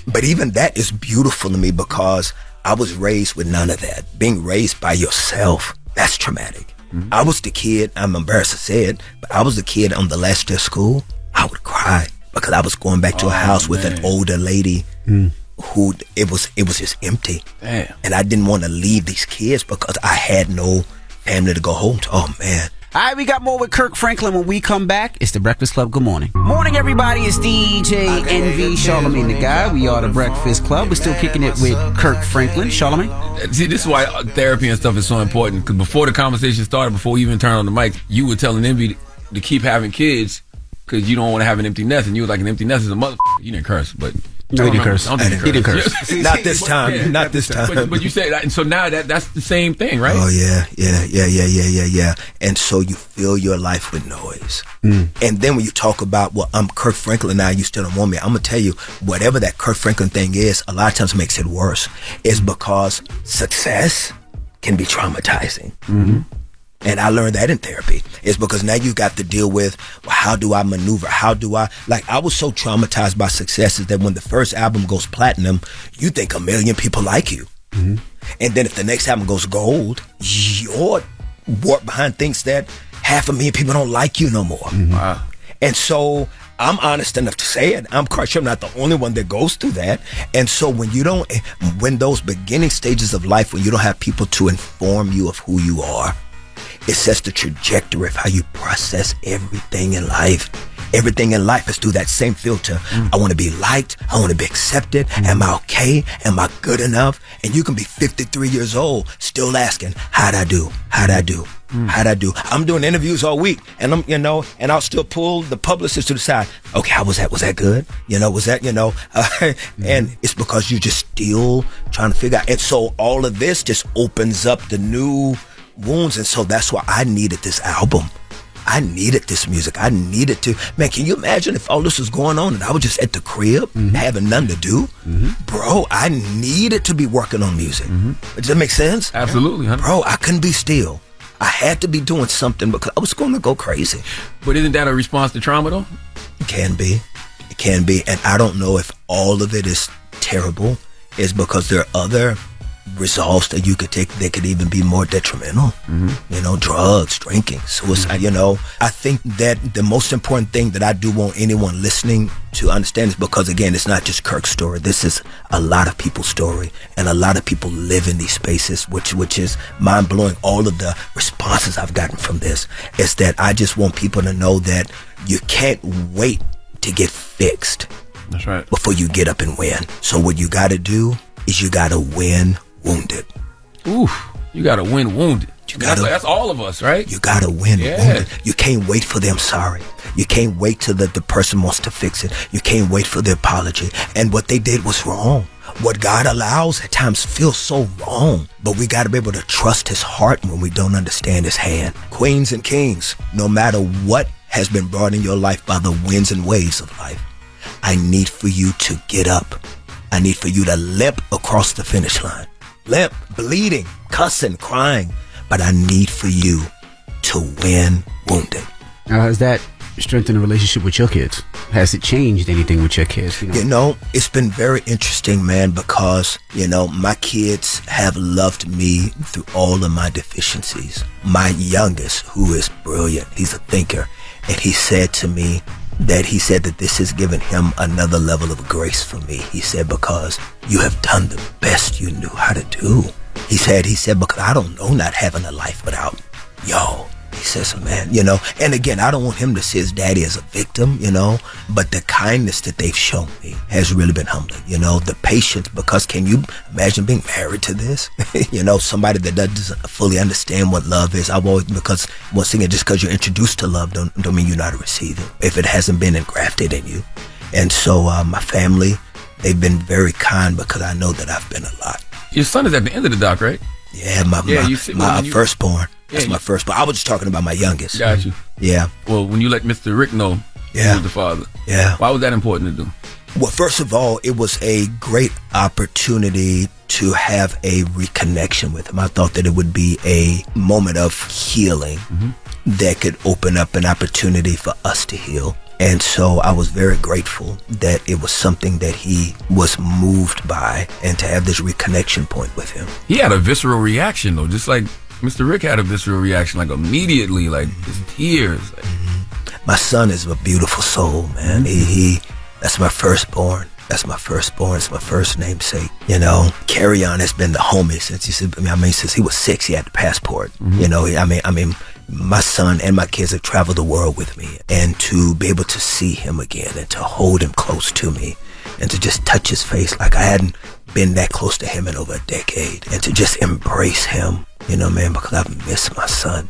But even that is beautiful to me, because I was raised with none of that. Being raised by yourself, that's traumatic. I was the kid, I'm embarrassed to say it, but I was the kid on the last day of school. I would cry because I was going back to a house with an older lady who it was just empty. Damn. And I didn't want to leave these kids because I had no family to go home to. Oh man. All right, we got more with Kirk Franklin when we come back. It's the Breakfast Club. Good morning. Morning, everybody. It's DJ NV, Charlamagne the Guy. We are the Breakfast Club. We're still kicking it with Kirk Franklin. Charlamagne? See, this is why therapy and stuff is so important. Because before the conversation started, before we even turned on the mic, you were telling Envy to keep having kids because you don't want to have an empty nest. And you were like, an empty nest is a motherfucker. You didn't curse, but No, he didn't curse. I don't think He didn't curse. Not this time. Yeah. Not this time. But you said that, and so now that's the same thing, right? Oh yeah. And so you fill your life with noise. And then when you talk about, well, I'm Kirk Franklin now, you still don't want me. I'm gonna tell you, whatever that Kirk Franklin thing is, a lot of times makes it worse. Is because success can be traumatizing. And I learned that in therapy. It's because now you got to deal with, well, how do I maneuver? How do I, like, I was so traumatized by successes that when the first album goes platinum, you think 1 million people like you. And then if the next album goes gold, you're warped behind things that 500,000 people don't like you no more. Wow. And so I'm honest enough to say it. I'm quite sure I'm not the only one that goes through that. And so when those beginning stages of life, when you don't have people to inform you of who you are, it sets the trajectory of how you process everything in life. Everything in life is through that same filter. I want to be liked. I want to be accepted. Am I okay? Am I good enough? And you can be 53 years old still asking, how'd I do? How'd I do? How'd I do? I'm doing interviews all week, and and I'll still pull the publicist to the side. Okay, how was that? Was that good? Was that, and it's because you're just still trying to figure out. And so all of this just opens up the new wounds. And so that's why I needed this album. I needed this music. I needed to, man, can you imagine if all this was going on and I was just at the crib having nothing to do? Bro, I needed to be working on music. Does that make sense? Absolutely, honey. Bro, I couldn't be still. I had to be doing something because I was going to go crazy. But isn't that a response to trauma, though? It can be. It can be. And I don't know if all of it is terrible. It's because there are other resolves that you could take that could even be more detrimental. Drugs, drinking, suicide. I think that the most important thing that I do want anyone listening to understand is because, again, it's not just Kirk's story. This is a lot of people's story, and a lot of people live in these spaces, which is mind-blowing. All of the responses I've gotten from this is that I just want people to know that you can't wait to get fixed. That's right. Before you get up and win. So what you got to do is you got to win wounded. Oof, you got to win wounded. That's all of us, right? You got to win wounded. You can't wait for the I'm sorry. You can't wait till the person wants to fix it. You can't wait for the apology. And what they did was wrong. What God allows at times feels so wrong, but we got to be able to trust his heart when we don't understand his hand. Queens and kings, no matter what has been brought in your life by the winds and waves of life, I need for you to get up. I need for you to limp across the finish line. Limp, bleeding, cussing, crying. But I need for you to win wounded. Now, has that strengthened the relationship with your kids? Has it changed anything with your kids? It's been very interesting, man, because, my kids have loved me through all of my deficiencies. My youngest, who is brilliant, he's a thinker, and he said that this has given him another level of grace for me. He said, because you have done the best you knew how to do. He said, because I don't know not having a life without y'all. He says, man, and again, I don't want him to see his daddy as a victim, but the kindness that they've shown me has really been humbling, the patience, because can you imagine being married to this? Somebody that doesn't fully understand what love is. I've always, because once again, just because you're introduced to love don't mean you know how to receive it if it hasn't been engrafted in you. And so my family, they've been very kind because I know that I've been a lot. Your son is at the end of the dock, right? Yeah, my firstborn. That's my firstborn. I was just talking about my youngest. Got you. Yeah. Well, when you let Mr. Rick know he was the father. Yeah. Why was that important to do? Well, first of all, it was a great opportunity to have a reconnection with him. I thought that it would be a moment of healing that could open up an opportunity for us to heal. And so I was very grateful that it was something that he was moved by, and to have this reconnection point with him. He had a visceral reaction, though, just like Mr. Rick had a visceral reaction, like immediately, like just tears. My son is a beautiful soul, man. He that's my firstborn. That's my firstborn. It's my first namesake. Carry On has been the homie since he was 6. He had the passport. My son and my kids have traveled the world with me, and to be able to see him again and to hold him close to me and to just touch his face like I hadn't been that close to him in over a decade, and to just embrace him, because I've missed my son.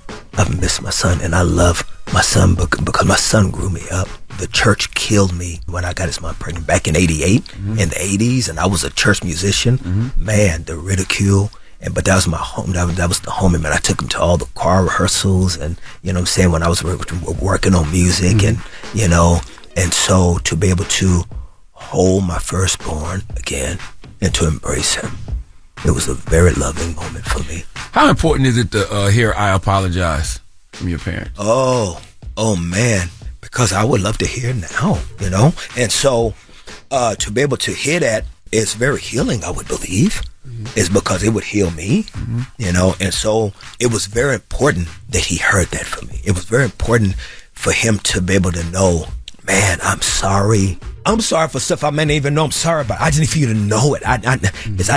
And I love my son because my son grew me up. the church killed me when I got his mom pregnant back in '88, in the '80s, and I was a church musician. Man, the ridicule. But that was my home. That was the homie, man. I took him to all the choir rehearsals, and you know what I'm saying, when I was working on music, and you know, and so to be able to hold my firstborn again and to embrace him, it was a very loving moment for me. How important is it to hear "I apologize" from your parents? Oh man, because I would love to hear it now, you know, and so to be able to hear that is very healing, I would believe. Is because it would heal me, you know, and so it was very important that he heard that from me. It was very important for him to be able to know, man, I'm sorry. I'm sorry for stuff I may not even know I'm sorry about. I just need for you to know it. I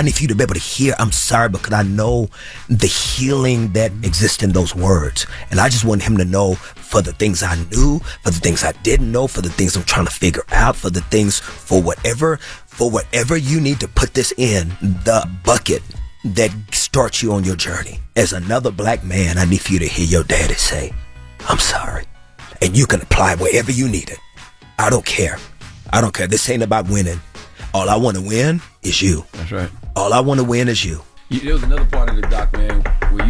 need for you to be able to hear I'm sorry, because I know the healing that exists in those words. And I just want him to know, for the things I knew, for the things I didn't know, for the things I'm trying to figure out, for the things, for whatever you need to put this in the bucket that starts you on your journey. As another black man, I need for you to hear your daddy say, I'm sorry. And you can apply wherever you need it. I don't care. This ain't about winning. All I want to win is you. That's right. All I want to win is you. There was another part of the doc, man, where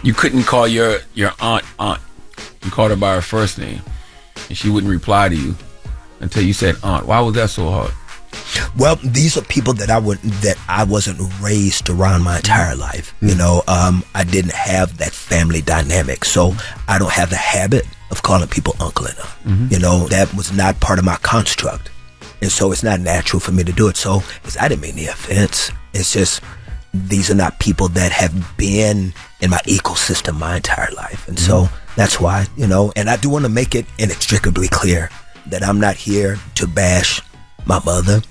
you couldn't call your aunt. You called her by her first name, and she wouldn't reply to you until you said aunt. Why was that so hard? Well, these are people that I wasn't raised around my entire life. You know, I didn't have that family dynamic, so I don't have the habit of calling people uncle and aunt. You know, that was not part of my construct, and so it's not natural for me to do it. So I didn't mean the offense. It's just these are not people that have been in my ecosystem my entire life, and so that's why, you know. And I do want to make it inextricably clear that I'm not here to bash my mother.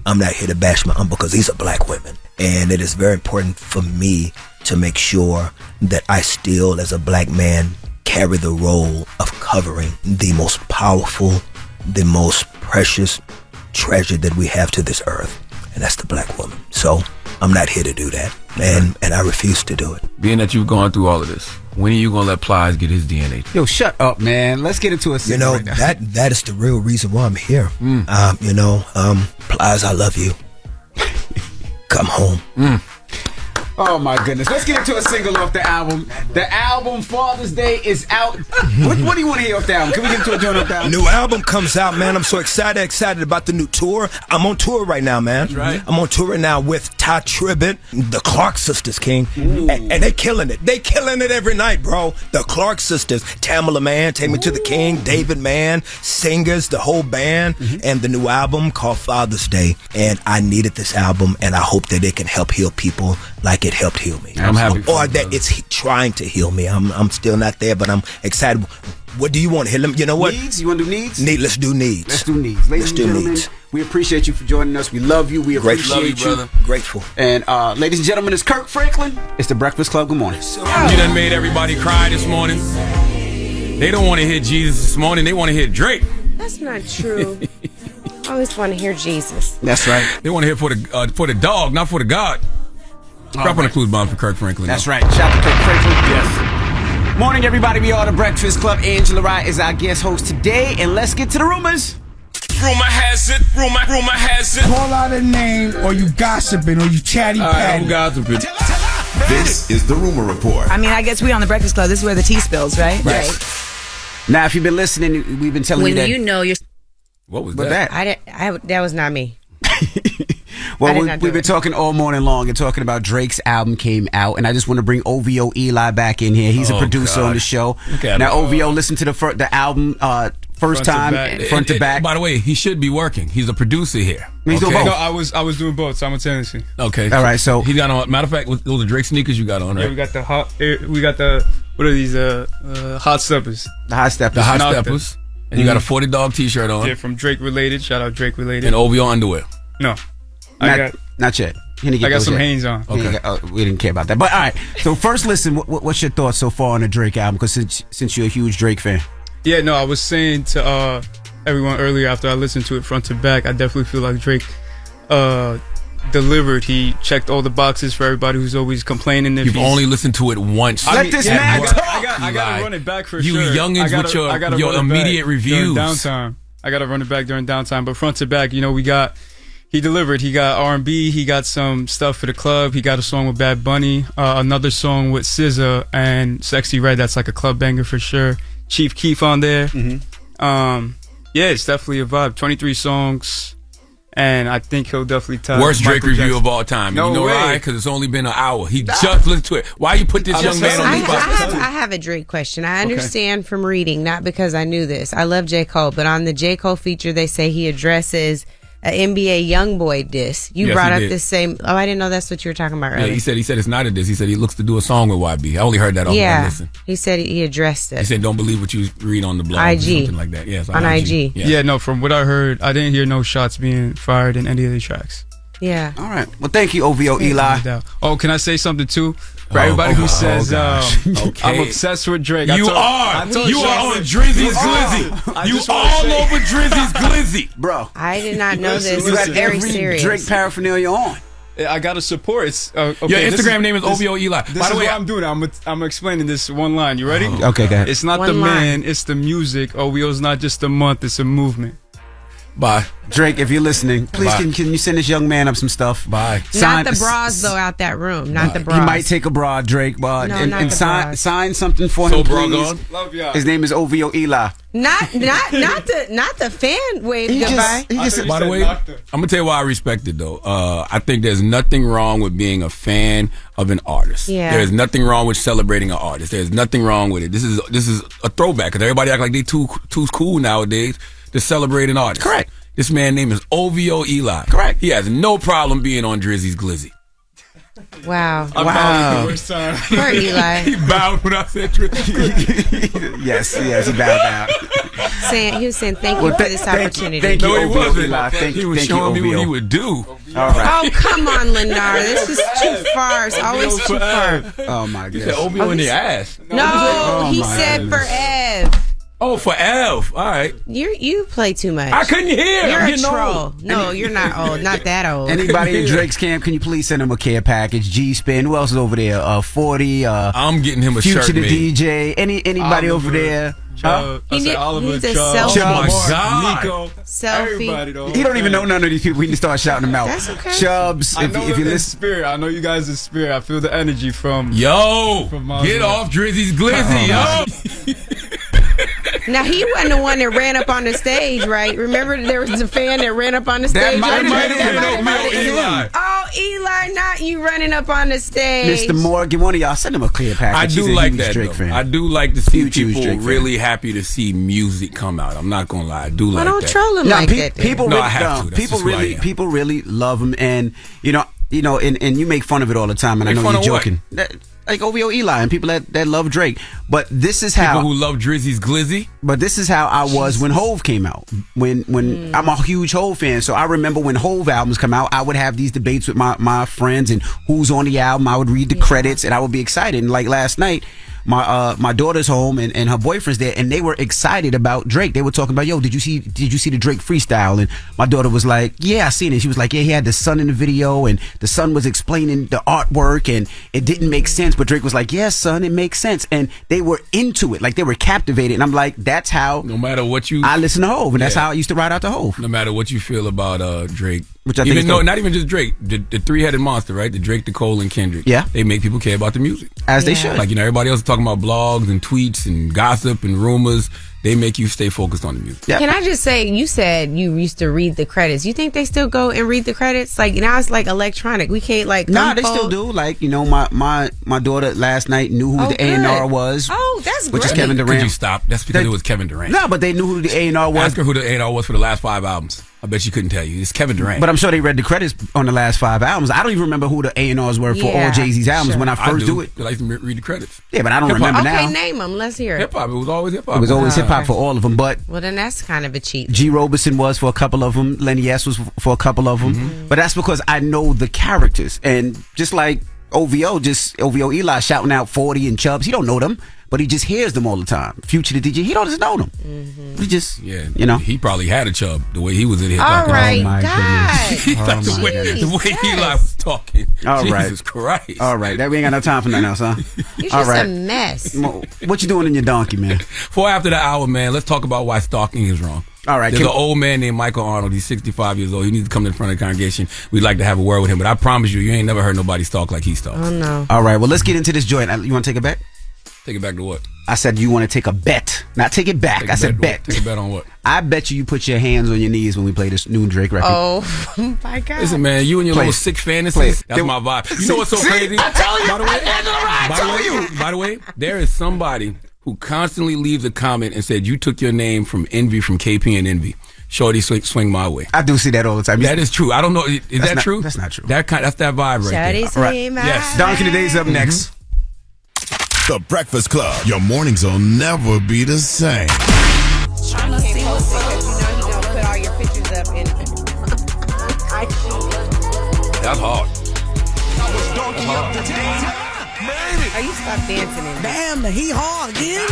I'm not here to bash my uncle, because these are black women, and it is very important for me to make sure that I still, as a black man, carry the role of covering the most powerful, the most precious treasure that we have to this earth, and that's the black woman. So I'm not here to do that, and I refuse to do it. Being that you've gone through all of this, when are you gonna let Plies get his DNA? Yo, shut up, man. Let's get into a You know, right now. that is the real reason why I'm here. You know, Plies, I love you. Come home. Oh my goodness. Let's get into a single off the album. The album Father's Day is out. What do you want to hear off the album? Can we get into a joint off the album? New album comes out, man. I'm so excited about the new tour. I'm on tour right now, man. That's right. I'm on tour right now with Ty Tribbett, the Clark Sisters, King. And they killing it. They killing it every night, bro. The Clark Sisters. Tamala Man, Take Me to the King, David Mann, singers, the whole band, and the new album called Father's Day. And I needed this album, and I hope that it can help heal people like it helped heal me. I'm happy for or you, that brother. it's trying to heal me. I'm still not there, but I'm excited. What do you want? You know what? Needs? You want to do needs? Let's do needs. Let's do needs. Ladies Let's and do gentlemen, needs. we appreciate you for joining us. We love you. We Grateful. appreciate you. Brother. Grateful. And ladies and gentlemen, it's Kirk Franklin. It's the Breakfast Club. Good morning. You done made everybody cry this morning. They don't want to hear Jesus this morning. They want to hear Drake. That's not true. I always want to hear Jesus. That's right. They want to hear for the dog, not for the God. Drop on a clues bomb for Kirk Franklin. That's right. Shout out to Kirk Franklin. Yes. Morning, everybody. We are the Breakfast Club. Angela Rye is our guest host today, and let's get to the rumors. Rumor has it, rumor has it. Call out a name, or you gossiping, or you chatty patty. I'm gossiping. This is the Rumor Report. I mean, I guess we on the Breakfast Club. This is where the tea spills, right? Right. Now, if you've been listening, we've been telling you that. When you know you're... What was What that? that was not me. Well, I did not do we've been it. talking all morning long and talking about Drake's album came out, and I just want to bring OVO Eli back in here. He's a producer on the show. Okay, now, OVO, listen to the album first time, front to back. By the way, he should be working. He's a producer here. He's doing both. No, I was doing both simultaneously. Okay. All right, so he got on. Matter of fact, those are Drake sneakers you got on, right? Yeah, we got the what are these hot steppers? The hot steppers. The hot Knocked steppers. And you got a 40 Dog t-shirt on. Yeah, from Drake Related. Shout out Drake Related. And OVO underwear. No, not yet. He didn't get I got those some yet. Hanes on. Okay. We didn't care about that. But all right. So first, listen. What's your thoughts so far on the Drake album? Because since you're a huge Drake fan. Yeah, no, I was saying to everyone earlier after I listened to it front to back, I definitely feel like Drake delivered. He checked all the boxes for everybody who's always complaining. You've only listened to it once. Let this man talk. I gotta run it back for you sure. youngins with your immediate reviews. Downtime. I gotta run it back during downtime. But front to back, he delivered. He got R&B. He got some stuff for the club. He got a song with Bad Bunny. Another song with SZA and Sexy Red. That's like a club banger for sure. Chief Keef on there. Yeah, it's definitely a vibe. 23 songs. And I think he'll definitely tie. Worst Drake Michael review Jackson. of all time. No you know way. why? Because it's only been an hour. He just listened to it. Why you put this young man on the spot? I have a Drake question. I understand from reading, not because I knew this. I love J. Cole, but on the J. Cole feature, they say he addresses an NBA YoungBoy diss. You brought up this same. Oh, I didn't know that's what you were talking about earlier. Yeah, he said it's not a diss. He said he looks to do a song with YB. I only heard that on one listen. He said he addressed it. He said, "Don't believe what you read on the blog." IG. Or something like that. Yes, on IG. Yeah, no. From what I heard, I didn't hear no shots being fired in any of the tracks. Yeah. All right. Well, thank you, OVO Eli. Oh, can I say something too? For everybody who says I'm obsessed with Drake. You are on Drizzy's Glizzy. You all over Drizzy's Glizzy, bro. I did not know this. You It's had very every serious. Drake paraphernalia on. I gotta support. It's okay, your Instagram name is OVO Eli. By the way, what I'm doing. I'm explaining this one line. You ready? Okay, go ahead. It's not the man, it's the music. OVO's not just a month, it's a movement. Bye. Drake, if you're listening, please can you send this young man up some stuff? Bye. Not the bras though out that room. Not the bras. He might take a bra, Drake, but No, and not the bras. sign something for So him, bra please. gone? Love y'all. His name is OVO Eli. Not the fan wave goodbye. By the way, I'm gonna tell you why I respect it though. I think there's nothing wrong with being a fan of an artist. Yeah. There's nothing wrong with celebrating an artist. There's nothing wrong with it. This is a throwback because everybody act like they too cool nowadays to celebrate an artist. Correct. This man's name is OVO Eli. Correct. He has no problem being on Drizzy's Glizzy. Wow. Poor Eli. He bowed when I said Drizzy's Glizzy. yes, he bowed down. He was saying thank you for this opportunity. Thank you, No, he OVO wasn't. Eli. He was showing me what he would do. All right. Oh, come on, Lennar. This is too far. It's always too far. Oh, my God. He said OVO in the ass. No, he said for Ev. Oh, for Ev. All right. You play too much. I couldn't hear. You're I'm a getting troll. old. No, you're not old. Not that old. Anybody in Drake's camp, can you please send him a care package? G-Spin. Who else is over there? 40. I'm getting him a Future shirt the made. DJ. Anybody over there? I said Oliver, needs a Chubb, selfie. Oh, my Mark, God. Nico, Selfie. everybody though. He don't even know none of these people. We need to start shouting them out. That's okay. Chubbs, I know if you in listen. spirit. I know you guys in spirit. I feel the energy from. Yo, From Miles get Away. off Drizzy's Glizzy, yo. Now, he wasn't the one that ran up on the stage, right? Remember there was a fan that ran up on the stage? might have been Eli. Oh, Eli, not you running up on the stage. Mr. Morgan, one of y'all send him a clear I package. do He's a like huge that, Drake though. fan. I do like to see Huge people Drake fan. really happy to see music come out. I'm not going to lie. I do like don't that. troll him No, like that. then. people No, really I have don't. to. That's just who I am. People really love him, and you know, and you make fun of it all the time, and I Make know fun you're of what? joking. Like OVO Eli and people that love Drake, but this is how People who love Drizzy's Glizzy. But this is how I was when Hove came out. When I'm a huge Hove fan, so I remember when Hove albums come out, I would have these debates with my friends and who's on the album. I would read the credits and I would be excited. And like last night, my daughter's home and her boyfriend's there, and they were excited about Drake. They were talking about, yo, did you see the Drake freestyle? And my daughter was like, yeah, I seen it. She was like, yeah, he had the son in the video, and the son was explaining the artwork, and it didn't make sense. But Drake was like, yes, son, it makes sense. And they were into it, like they were captivated. And I'm like, that's how. No matter what you, I listen to Hove, and that's how I used to ride out to Hove. No matter what you feel about Drake, Which I think is not even just Drake, the three-headed monster, right? The Drake, the Cole, and Kendrick. Yeah, they make people care about the music as they should. Like everybody else is talking about blogs and tweets and gossip and rumors. They make you stay focused on the music. Can I just say, you said you used to read the credits. You think they still go and read the credits? Like now it's like electronic. We can't like. Nah, they still do. Like my daughter last night knew who the A&R was. Oh, that's which great. is Kevin Durant. Could you stop? That's because it was Kevin Durant. No, but they knew who the A&R was. Ask her who the A&R was for the last 5 albums. I bet she couldn't tell you. It's Kevin Durant. But I'm sure they read the credits on the last 5 albums. I don't even remember who the A&Rs were for all Jay-Z's albums when I first do it. I like to read the credits. Yeah, but I don't Hip-hop. remember now. Okay, name them. Let's hear it. Hip-hop. It was always hip-hop. It was always hip-hop for all of them. But well, then that's kind of a cheat. G. Robeson was for a couple of them. Lenny S. was for a couple of them. But that's because I know the characters. And just like OVO Eli shouting out 40 and Chubbs. He don't know them, but he just hears them all the time. Future the DJ, he don't just know them. He just, he probably had a Chubb the way he was in here All talking. right, Oh, my God. the way Eli was talking. All right. Jesus Christ. All right, we ain't got no time for nothing else, huh? You're All just right. a mess. What you doing in your donkey, man? For after the hour, man, let's talk about why stalking is wrong. All right. There's an old man named Michael Arnold. He's 65 years old. He needs to come in front of the congregation. We'd like to have a word with him, but I promise you ain't never heard nobody stalk like he stalks. Oh, no. All right, well, let's get into this joint. You want to take a bet? Take it back to what? I said you want to take a bet. Not take it back. I said bet. Take a bet on what? I bet you put your hands on your knees when we play this new Drake record. Oh, my God. Listen, man, you and your Play little it. sick fantasies, Play it. that's my vibe. You know what's so crazy? I tell you, by the way, I tell you. By the way, there is somebody who constantly leaves a comment and said, you took your name from Envy from KP and Envy. Shorty swing my way. I do see that all the time. That is true. I don't know. Is that true? That's not true. That's that vibe right Shorty there. swing my Yes. Donkey Today's up next. The Breakfast Club. Your mornings will never be the same. Trying to see what's up. You know he gonna put all your pictures up in That's hard. Oh, you stop dancing in there. Damn, the hee-haw again?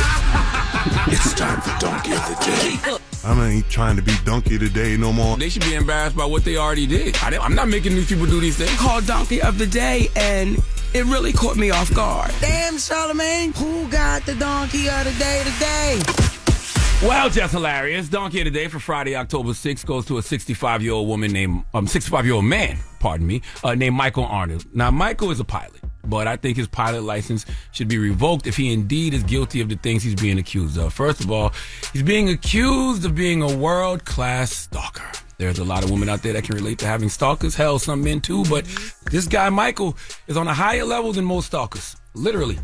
It's time for Donkey of the Day. I ain't trying to be donkey today no more. They should be embarrassed by what they already did. I'm not making these people do these things. Called Donkey of the Day, and it really caught me off guard. Damn, Charlamagne, who got the Donkey of the Day today? Well, just hilarious. Donkey of the Day for Friday, October 6th goes to a 65-year-old woman named 65-year-old man, named Michael Arnold. Now, Michael is a pilot, but I think his pilot license should be revoked if he indeed is guilty of the things he's being accused of. First of all, he's being accused of being a world-class stalker. There's a lot of women out there that can relate to having stalkers. Hell, some men too, but this guy, Michael, is on a higher level than most stalkers. Literally.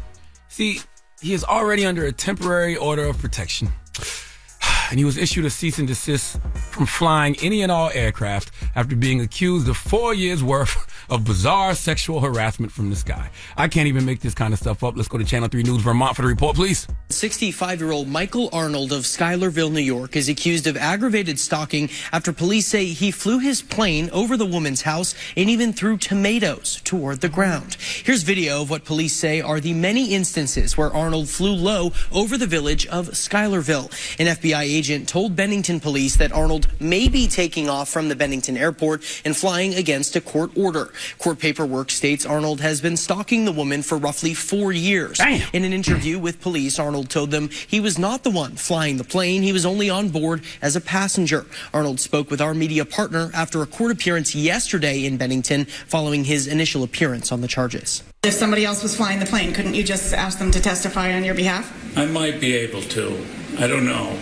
See, he is already under a temporary order of protection. And he was issued a cease and desist from flying any and all aircraft after being accused of 4 years' worth of bizarre sexual harassment from this guy. I can't even make this kind of stuff up. Let's go to Channel 3 News Vermont for the report, please. 65-year-old Michael Arnold of Schuylerville, New York, is accused of aggravated stalking after police say he flew his plane over the woman's house and even threw tomatoes toward the ground. Here's video of what police say are the many instances where Arnold flew low over the village of Schuylerville. An FBI agent told Bennington police that Arnold may be taking off from the Bennington airport and flying against a court order. Court paperwork states Arnold has been stalking the woman for roughly 4 years. Damn. In an interview with police, Arnold told them he was not the one flying the plane. He was only on board as a passenger. Arnold spoke with our media partner after a court appearance yesterday in Bennington following his initial appearance on the charges. If somebody else was flying the plane, couldn't you just ask them to testify on your behalf? I might be able to. I don't know.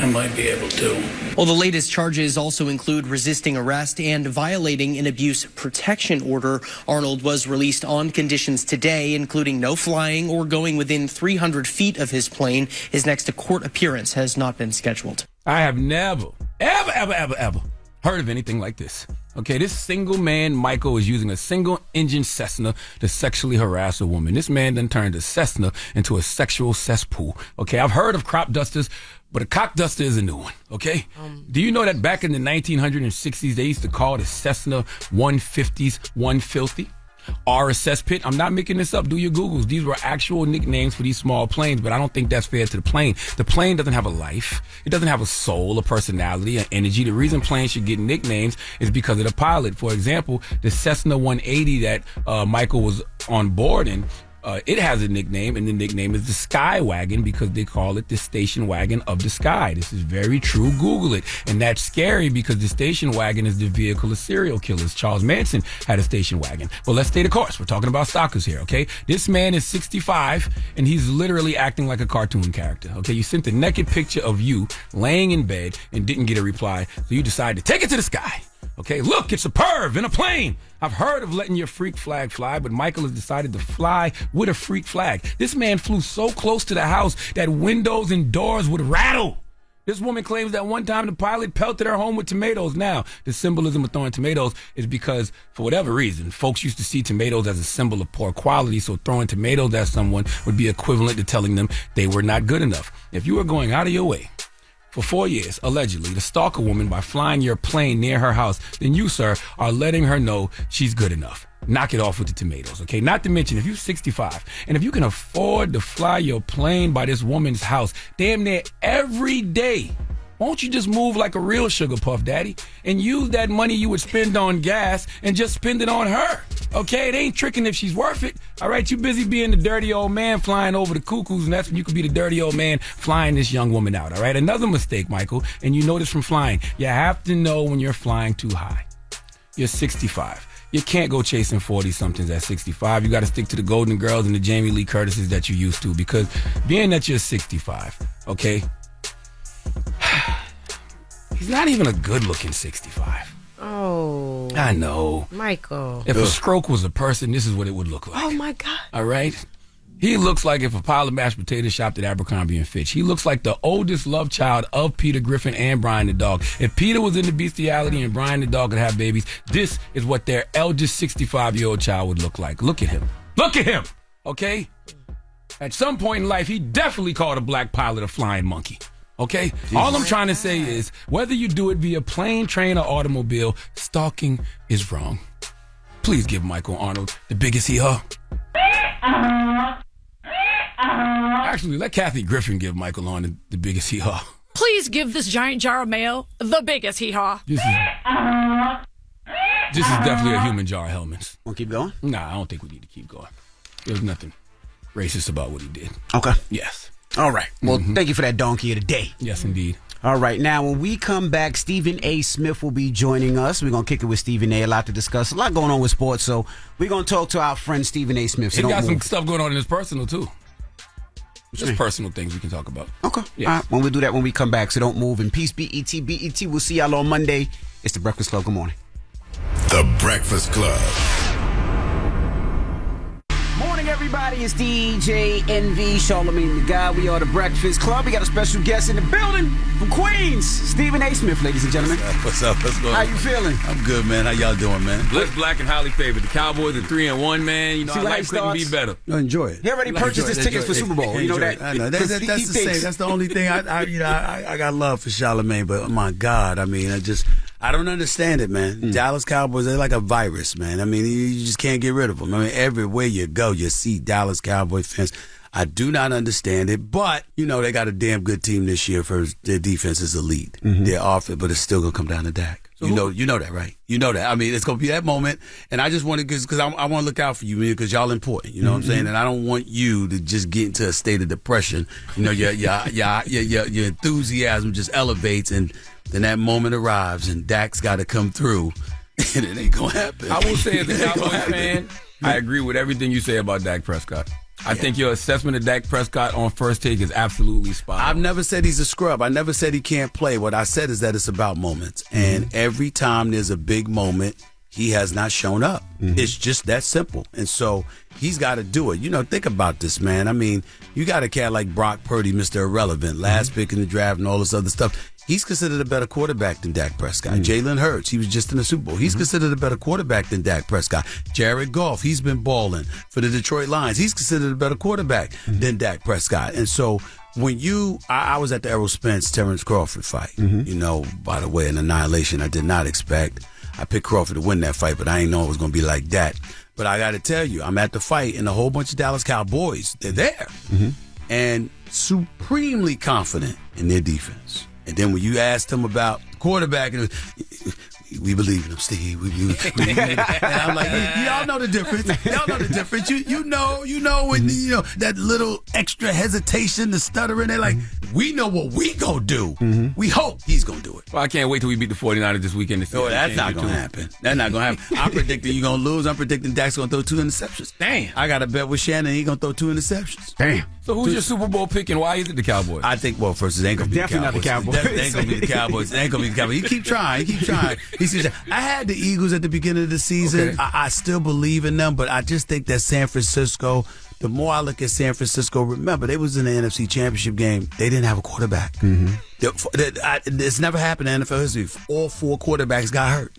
I might be able to. Well, the latest charges also include resisting arrest and violating an abuse protection order. Arnold was released on conditions today, including no flying or going within 300 feet of his plane. His next court appearance has not been scheduled. I have never, ever heard of anything like this. Okay, this single man, Michael, is using a single-engine Cessna to sexually harass a woman. This man then turned a Cessna into a sexual cesspool. Okay, I've heard of crop dusters, but a cock duster is a new one, okay? Do you know that back in the 1960s, they used to call the Cessna 150s one filthy? Or a cesspit? I'm not making this up. Do your Googles. These were actual nicknames for these small planes, but I don't think that's fair to the plane. The plane doesn't have a life. It doesn't have a soul, a personality, an energy. The reason planes should get nicknames is because of the pilot. For example, the Cessna 180 that Michael was on board in, it has a nickname, and the nickname is the Sky Wagon because they call it the station wagon of the sky. This is very true. Google it. And that's scary because the station wagon is the vehicle of serial killers. Charles Manson had a station wagon. But let's stay the course. We're talking about stalkers here, okay? This man is 65, and he's literally acting like a cartoon character, okay? You sent a naked picture of you laying in bed and didn't get a reply, so you decided to take it to the sky. Okay, look, it's a perv in a plane. I've heard of letting your freak flag fly, but Michael has decided to fly with a freak flag. This man flew so close to the house that windows and doors would rattle. This woman claims that one time the pilot pelted her home with tomatoes. Now, the symbolism of throwing tomatoes is because, for whatever reason, folks used to see tomatoes as a symbol of poor quality, so throwing tomatoes at someone would be equivalent to telling them they were not good enough. If you were going out of your way for 4 years, allegedly, to stalk a woman by flying your plane near her house, then you, sir, are letting her know she's good enough. knock it off with the tomatoes, okay? Not to mention, if you're 65 and if you can afford to fly your plane by this woman's house damn near every day, won't you just move like a real sugar puff daddy and use that money you would spend on gas and just spend it on her, okay? It ain't tricking if she's worth it, all right? You busy being the dirty old man flying over the cuckoos, and that's when you could be the dirty old man flying this young woman out, all right? Another mistake, Michael, and you know this from flying. You have to know when you're flying too high. You're 65. You can't go chasing 40-somethings at 65. You got to stick to the Golden Girls and the Jamie Lee Curtises that you used to, because being that you're 65, okay, he's not even a good-looking 65. Oh. I know. Michael. If a stroke was a person, this is what it would look like. Oh, my God. All right? He looks like if a pile of mashed potatoes shopped at Abercrombie & Fitch. He looks like the oldest love child of Peter Griffin and Brian the dog. If Peter was into bestiality and Brian the dog could have babies, this is what their eldest 65-year-old child would look like. Look at him. Look at him. Okay? At some point in life, he definitely called a black pilot a flying monkey. Okay? All I'm trying to say is, whether you do it via plane, train, or automobile, stalking is wrong. Please give Michael Arnold the biggest hee-haw. Actually, let Kathy Griffin give Michael Arnold the biggest hee-haw. Please give this giant jar of mail the biggest hee-haw. This is definitely a human jar, Hellmans. Want to keep going? Nah, I don't think we need to keep going. There's nothing racist about what he did. Okay. Yes. All right. Well, thank you for that donkey of the day. Yes, indeed. All right. Now, when we come back, Stephen A. Smith will be joining us. We're going to kick it with Stephen A. A lot to discuss. A lot going on with sports. So we're going to talk to our friend Stephen A. Smith. So he got some stuff going on in his personal, too. Just personal things we can talk about. Okay. Yeah. All right. When we do that, when we come back. So don't move. And peace, BET. BET. We'll see y'all on Monday. It's The Breakfast Club. Good morning. The Breakfast Club. Morning, everybody. It's DJ NV, Charlamagne the Guy. We are The Breakfast Club. We got a special guest in the building from Queens, Stephen A. Smith, ladies and gentlemen. What's up? What's going on? How you feeling? I'm good, man. How y'all doing, man? Blitz Black and highly favored. The Cowboys are 3-1, man. You know, See our life couldn't be better. No, enjoy it. He already purchased his tickets for Super Bowl. You know that? I know. That's the same. That's the only thing. I got love for Charlamagne, but oh my God, I mean, I don't understand it, man. Dallas Cowboys, they're like a virus, man. I mean, you just can't get rid of them. I mean, everywhere you go, you see Dallas Cowboy fans. I do not understand it, but, you know, they got a damn good team this year. Their defense is elite. Their offense, but it's still going to come down to Dak. So you know that, right? You know that. I mean, it's going to be that moment, and I just want to, because I want to look out for you, man, because y'all important. You know what I'm saying? And I don't want you to just get into a state of depression. You know, your enthusiasm just elevates, and then that moment arrives, and Dak's got to come through, and it ain't going to happen. I will say, as a Cowboys fan, I agree with everything you say about Dak Prescott. I think your assessment of Dak Prescott on First Take is absolutely spot on. I've never said he's a scrub. I never said he can't play. What I said is that it's about moments. And every time there's a big moment, he has not shown up. It's just that simple. And so he's got to do it. You know, think about this, man. I mean, you got a cat like Brock Purdy, Mr. Irrelevant, last pick in the draft and all this other stuff. He's considered a better quarterback than Dak Prescott. Jalen Hurts, he was just in the Super Bowl. He's considered a better quarterback than Dak Prescott. Jared Goff, he's been balling for the Detroit Lions. He's considered a better quarterback than Dak Prescott. And so when I was at the Errol Spence Terrence Crawford fight, you know, by the way, an annihilation I did not expect. I picked Crawford to win that fight, but I didn't know it was going to be like that. But I got to tell you, I'm at the fight, and a whole bunch of Dallas Cowboys, they're there. And supremely confident in their defense. And then when you asked them about the quarterback, we believe in him, Steve. We and I'm like, y'all know the difference. Y'all know the difference. You know when you know that little extra hesitation, the stuttering. They're like, we know what we gonna do. We hope he's gonna do it. Well, I can't wait till we beat the 49ers this weekend. No, that's not gonna happen. That's not gonna happen. I'm predicting you're gonna lose. I'm predicting Dak's gonna throw 2 interceptions. Damn. I got a bet with Shannon. He's gonna throw 2 interceptions. Damn. So who's your Super Bowl pick, and why is it the Cowboys? I think, well, first, it ain't gonna be Definitely the Cowboys. not the Cowboys. It ain't gonna be the Cowboys. It ain't gonna be the Cowboys. You keep trying. I had the Eagles at the beginning of the season. Okay. I still believe in them, but I just think that San Francisco, the more I look at San Francisco, remember, they was in the NFC Championship game. They didn't have a quarterback. It's never happened in NFL history. All 4 quarterbacks got hurt.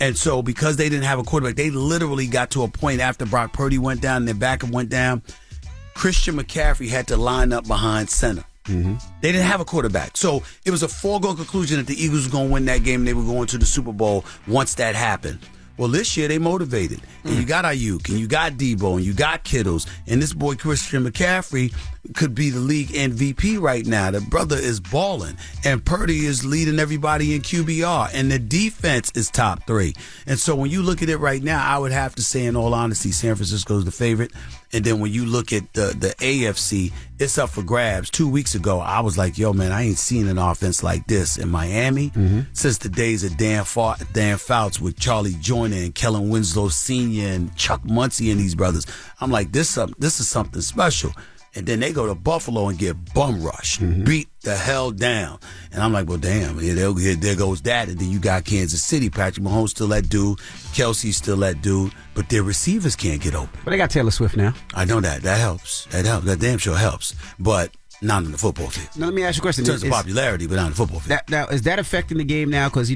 And so because they didn't have a quarterback, they literally got to a point after Brock Purdy went down and their backup went down, Christian McCaffrey had to line up behind center. They didn't have a quarterback. So it was a foregone conclusion that the Eagles were going to win that game and they were going to the Super Bowl once that happened. Well, this year they motivated. And you got Ayuk, and you got Debo, and you got Kittles, and this boy Christian McCaffrey could be the league MVP right now. The brother is balling, and Purdy is leading everybody in QBR, and the defense is top 3. And so when you look at it right now, I would have to say, in all honesty, San Francisco's the favorite. And then when you look at the AFC, it's up for grabs. 2 weeks ago, I was like, yo, man, I ain't seen an offense like this in Miami since the days of Dan Fouts with Charlie Joyner and Kellen Winslow Sr. and Chuck Muncie and these brothers. I'm like, this is something special. And then they go to Buffalo and get bum rushed, beat the hell down. And I'm like, well, damn, there goes that. And then you got Kansas City. Patrick Mahomes still that dude. Kelsey's still that dude. But their receivers can't get open. But they got Taylor Swift now. I know that. That helps. That damn sure helps. But not in the football field. Now, let me ask you a question. In terms of popularity, but not in the football field. Now, is that affecting the game now? Because,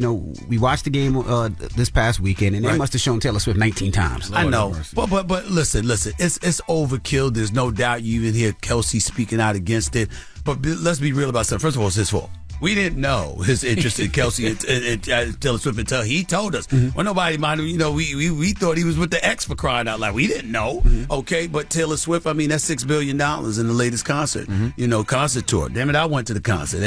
we watched the game this past weekend, and they must have shown Taylor Swift 19 times. I know. But listen. It's overkill. There's no doubt you even hear Kelsey speaking out against it. But let's be real about something. First of all, it's his fault. We didn't know his interest in Kelsey and Taylor Swift until he told us. Well, nobody minded. We thought he was with the X, for crying out loud. We didn't know. Okay, but Taylor Swift, I mean, that's $6 billion in the latest concert. Concert tour. Damn it, I went to the concert.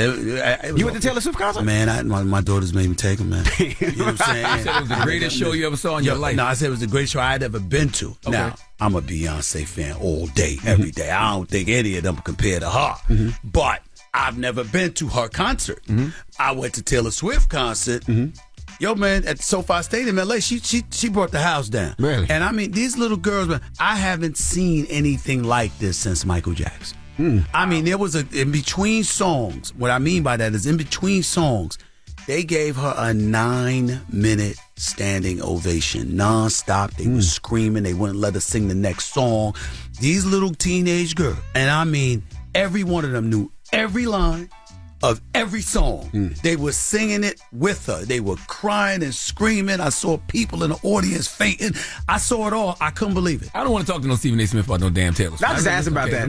You went to Taylor Swift concert? Man, my daughters made me take him, man. You know what I'm saying? You said it was the greatest show you ever saw in your life. No, I said it was the greatest show I had ever been to. Okay. Now, I'm a Beyonce fan all day, every day. I don't think any of them compare to her. But I've never been to her concert. I went to Taylor Swift concert. Yo, man, at SoFi Stadium in LA, she brought the house down. Really? And I mean, these little girls, man, I haven't seen anything like this since Michael Jackson. I mean, there was in between songs. What I mean by that is in between songs, they gave her a 9-minute standing ovation, nonstop. They were screaming. They wouldn't let her sing the next song. These little teenage girls, and I mean, every one of them knew every line of every song. They were singing it with her. They were crying and screaming. I saw people in the audience fainting. I saw it all. I couldn't believe it. I don't want to talk to no Stephen A. Smith about no damn Taylor Swift. I just asked about that.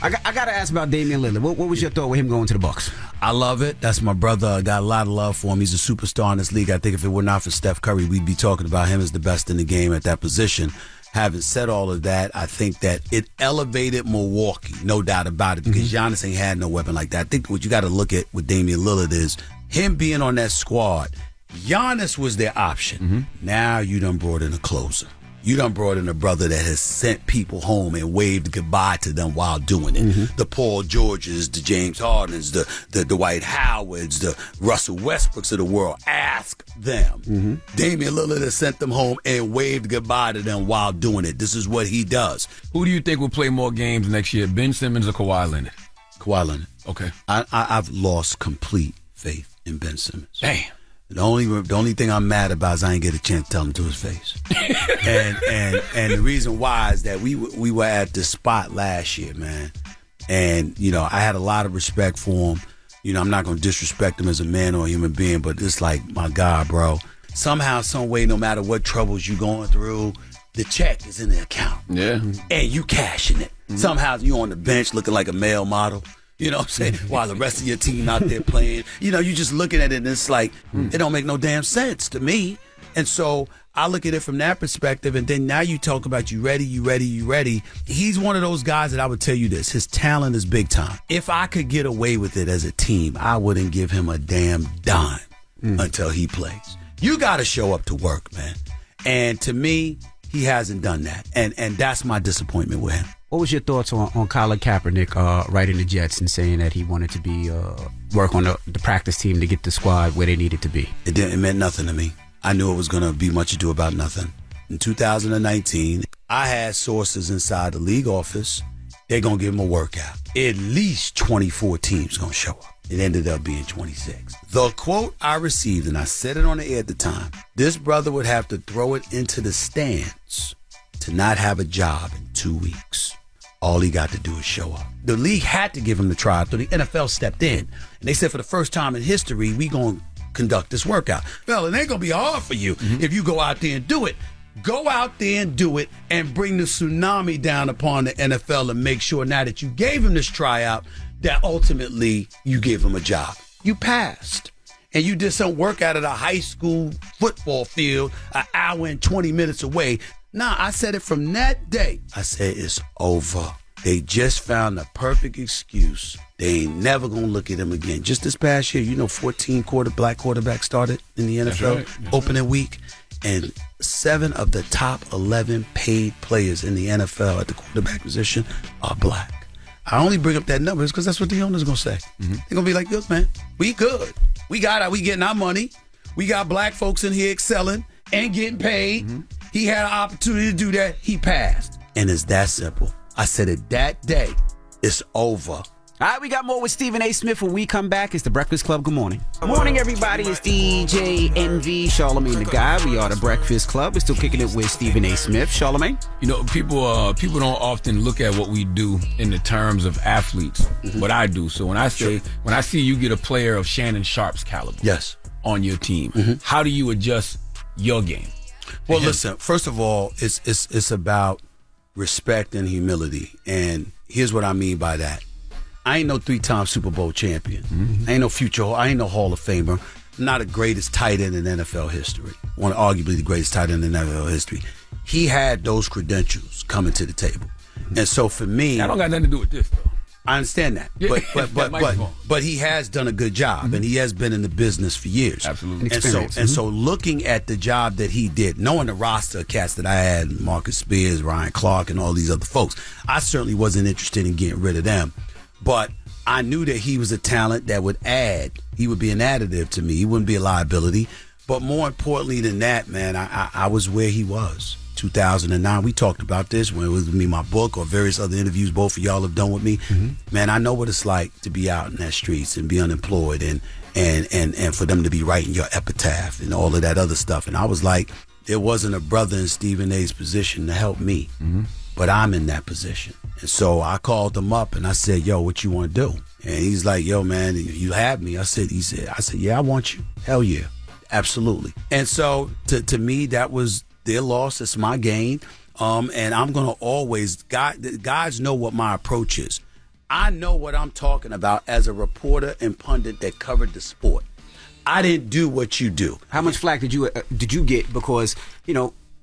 I got to ask about Damian Lillard. What was your thought with him going to the Bucks? I love it. That's my brother. I got a lot of love for him. He's a superstar in this league. I think if it were not for Steph Curry, we'd be talking about him as the best in the game at that position. Having said all of that, I think that it elevated Milwaukee, no doubt about it, because Giannis ain't had no weapon like that. I think what you got to look at with Damian Lillard is him being on that squad. Giannis was their option. Now you done brought in a closer. You done brought in a brother that has sent people home and waved goodbye to them while doing it. The Paul Georges, the James Hardens, the Dwight Howards, the Russell Westbrooks of the world. Ask them. Damian Lillard has sent them home and waved goodbye to them while doing it. This is what he does. Who do you think will play more games next year, Ben Simmons or Kawhi Leonard? Kawhi Leonard. Okay. I've lost complete faith in Ben Simmons. Damn. The only thing I'm mad about is I ain't get a chance to tell him to his face. and the reason why is that we were at the spot last year, man. And, I had a lot of respect for him. I'm not going to disrespect him as a man or a human being, but it's like, my God, bro. Somehow, some way, no matter what troubles you going through, the check is in the account. Yeah. And you cashing it. Somehow you on the bench looking like a male model. You know what I'm saying? While the rest of your team out there playing. You just looking at it and it's like, it don't make no damn sense to me. And so I look at it from that perspective. And then now you talk about you ready. He's one of those guys that I would tell you this. His talent is big time. If I could get away with it as a team, I wouldn't give him a damn dime until he plays. You got to show up to work, man. And to me, he hasn't done that. And that's my disappointment with him. What was your thoughts on Colin Kaepernick writing the Jets and saying that he wanted to be work on the practice team to get the squad where they needed to be? It meant nothing to me. I knew it was going to be much ado about nothing. In 2019, I had sources inside the league office. They're going to give him a workout. At least 24 teams going to show up. It ended up being 26. The quote I received, and I said it on the air at the time, this brother would have to throw it into the stands to not have a job in 2 weeks. All he got to do is show up. The league had to give him the tryout, so the NFL stepped in. And they said for the first time in history, we going to conduct this workout. Well, it ain't going to be hard for you if you go out there and do it. Go out there and do it and bring the tsunami down upon the NFL and make sure now that you gave him this tryout that ultimately you gave him a job. You passed. and you did some work out at a high school football field an hour and 20 minutes away. Nah, I said it from that day. I said it's over. They just found the perfect excuse. They ain't never going to look at him again. Just this past year, 14 black quarterbacks started in the NFL right. opening week. And 7 of the top 11 paid players in the NFL at the quarterback position are black. I only bring up that number because that's what the owner's going to say. They're going to be like, look, man, we good. We getting our money. We got black folks in here excelling and getting paid. He had an opportunity to do that. He passed. And it's that simple. I said it that day. It's over. All right, we got more with Stephen A. Smith when we come back. It's the Breakfast Club. Good morning. Good morning, everybody. It's DJ NV, Charlamagne the Guy. We are the Breakfast Club. We're still kicking it with Stephen A. Smith. Charlamagne? People don't often look at what we do in the terms of athletes, what I do. So when I see you get a player of Shannon Sharp's caliber on your team, how do you adjust your game? Well, listen, first of all, it's about respect and humility. And here's what I mean by that. I ain't no 3-time Super Bowl champion. I ain't no I ain't no Hall of Famer. I'm not the greatest tight end in NFL history. One arguably the greatest tight end in NFL history. He had those credentials coming to the table. And so for me, I don't got nothing to do with this though. I understand that. But he has done a good job and he has been in the business for years. Absolutely. And so looking at the job that he did, knowing the roster of cats that I had, Marcus Spears, Ryan Clark, and all these other folks, I certainly wasn't interested in getting rid of them. But I knew that he was a talent that would add. He would be an additive to me. He wouldn't be a liability. But more importantly than that, man, I was where he was. 2009, we talked about this when it was me, my book, or various other interviews both of y'all have done with me. Man, I know what it's like to be out in that streets and be unemployed and for them to be writing your epitaph and all of that other stuff. And I was like, there wasn't a brother in Stephen A.'s position to help me. But I'm in that position. And so I called him up and I said, yo, what you want to do? And he's like, yo, man, you have me. I said, yeah, I want you. Hell yeah. Absolutely. And so to me, that was their loss. It's my gain. And I'm going to always, guys know what my approach is. I know what I'm talking about as a reporter and pundit that covered the sport. I didn't do what you do. How much flack did you get? Because,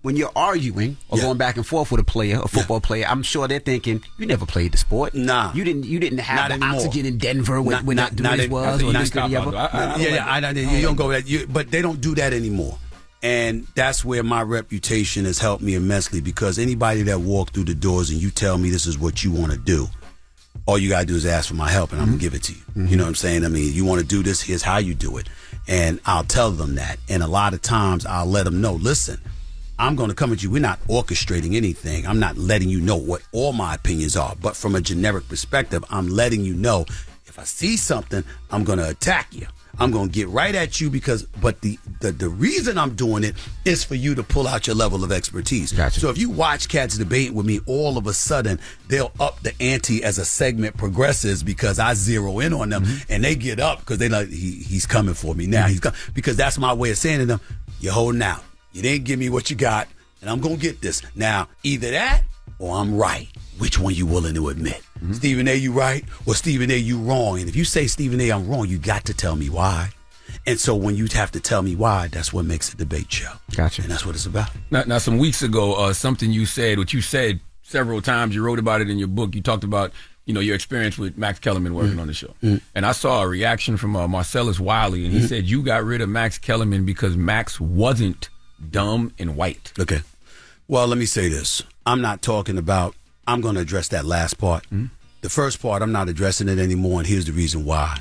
when you're arguing or going back and forth with a football player, I'm sure they're thinking, you never played the sport. Nah. You didn't have Not the anymore. oxygen in Denver when that Dewey's was or this or the other. You don't go that. But they don't do that anymore. And that's where my reputation has helped me immensely, because anybody that walked through the doors and you tell me this is what you want to do, all you got to do is ask for my help and I'm going to give it to you. You know what I'm saying? I mean, you want to do this, here's how you do it. And I'll tell them that. And a lot of times I'll let them know, listen, I'm going to come at you. We're not orchestrating anything. I'm not letting you know what all my opinions are. But from a generic perspective, I'm letting you know if I see something, I'm going to attack you. I'm going to get right at you but the reason I'm doing it is for you to pull out your level of expertise. Gotcha. So if you watch cats debate with me, all of a sudden they'll up the ante as a segment progresses because I zero in on them and they get up because they like, he's coming for me now. He's coming, because that's my way of saying to them, you're holding out. You didn't give me what you got, and I'm going to get this. Now, either that or I'm right. Which one you willing to admit? Stephen A., you right? Or Stephen A., you wrong? And if you say, Stephen A., I'm wrong, you got to tell me why. And so when you have to tell me why, that's what makes a debate show. Gotcha. And that's what it's about. Now some weeks ago, something you said, which you said several times, you wrote about it in your book. You talked about, your experience with Max Kellerman working on the show. And I saw a reaction from Marcellus Wiley, and he said you got rid of Max Kellerman because Max wasn't dumb and white. Okay. Well, let me say this. I'm not talking about, I'm going to address that last part. The first part, I'm not addressing it anymore, and here's the reason why.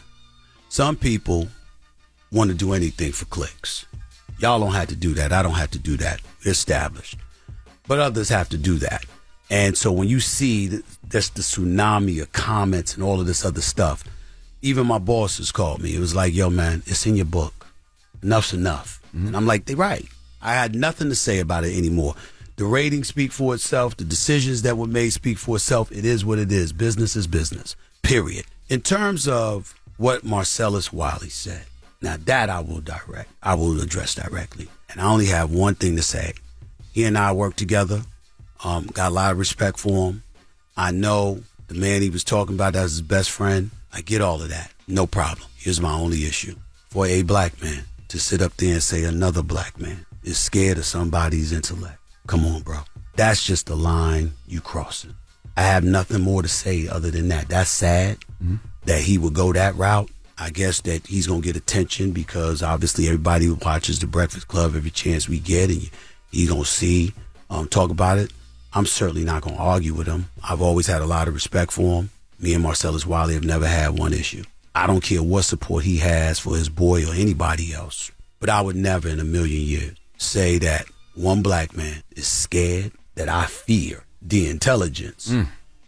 Some people want to do anything for clicks. Y'all don't have to do that. I don't have to do that. We're established. But others have to do that. And so when you see that's the tsunami of comments and all of this other stuff, even my bosses called me. It was like, yo, man, it's in your book. Enough's enough. And I'm like, they're right. I had nothing to say about it anymore. The ratings speak for itself. The decisions that were made speak for itself. It is what it is. Business is business, period. In terms of what Marcellus Wiley said, now that I will address directly. And I only have one thing to say. He and I work together. Got a lot of respect for him. I know the man he was talking about as his best friend. I get all of that. No problem. Here's my only issue. for a black man to sit up there and say another black man is scared of somebody's intellect. Come on, bro. That's just the line you crossing. I have nothing more to say other than that. That's sad that he would go that route. I guess that he's going to get attention because obviously everybody watches The Breakfast Club every chance we get, and he's going to see, talk about it. I'm certainly not going to argue with him. I've always had a lot of respect for him. Me and Marcellus Wiley have never had one issue. I don't care what support he has for his boy or anybody else, but I would never in a million years say that one black man is scared, that I fear the intelligence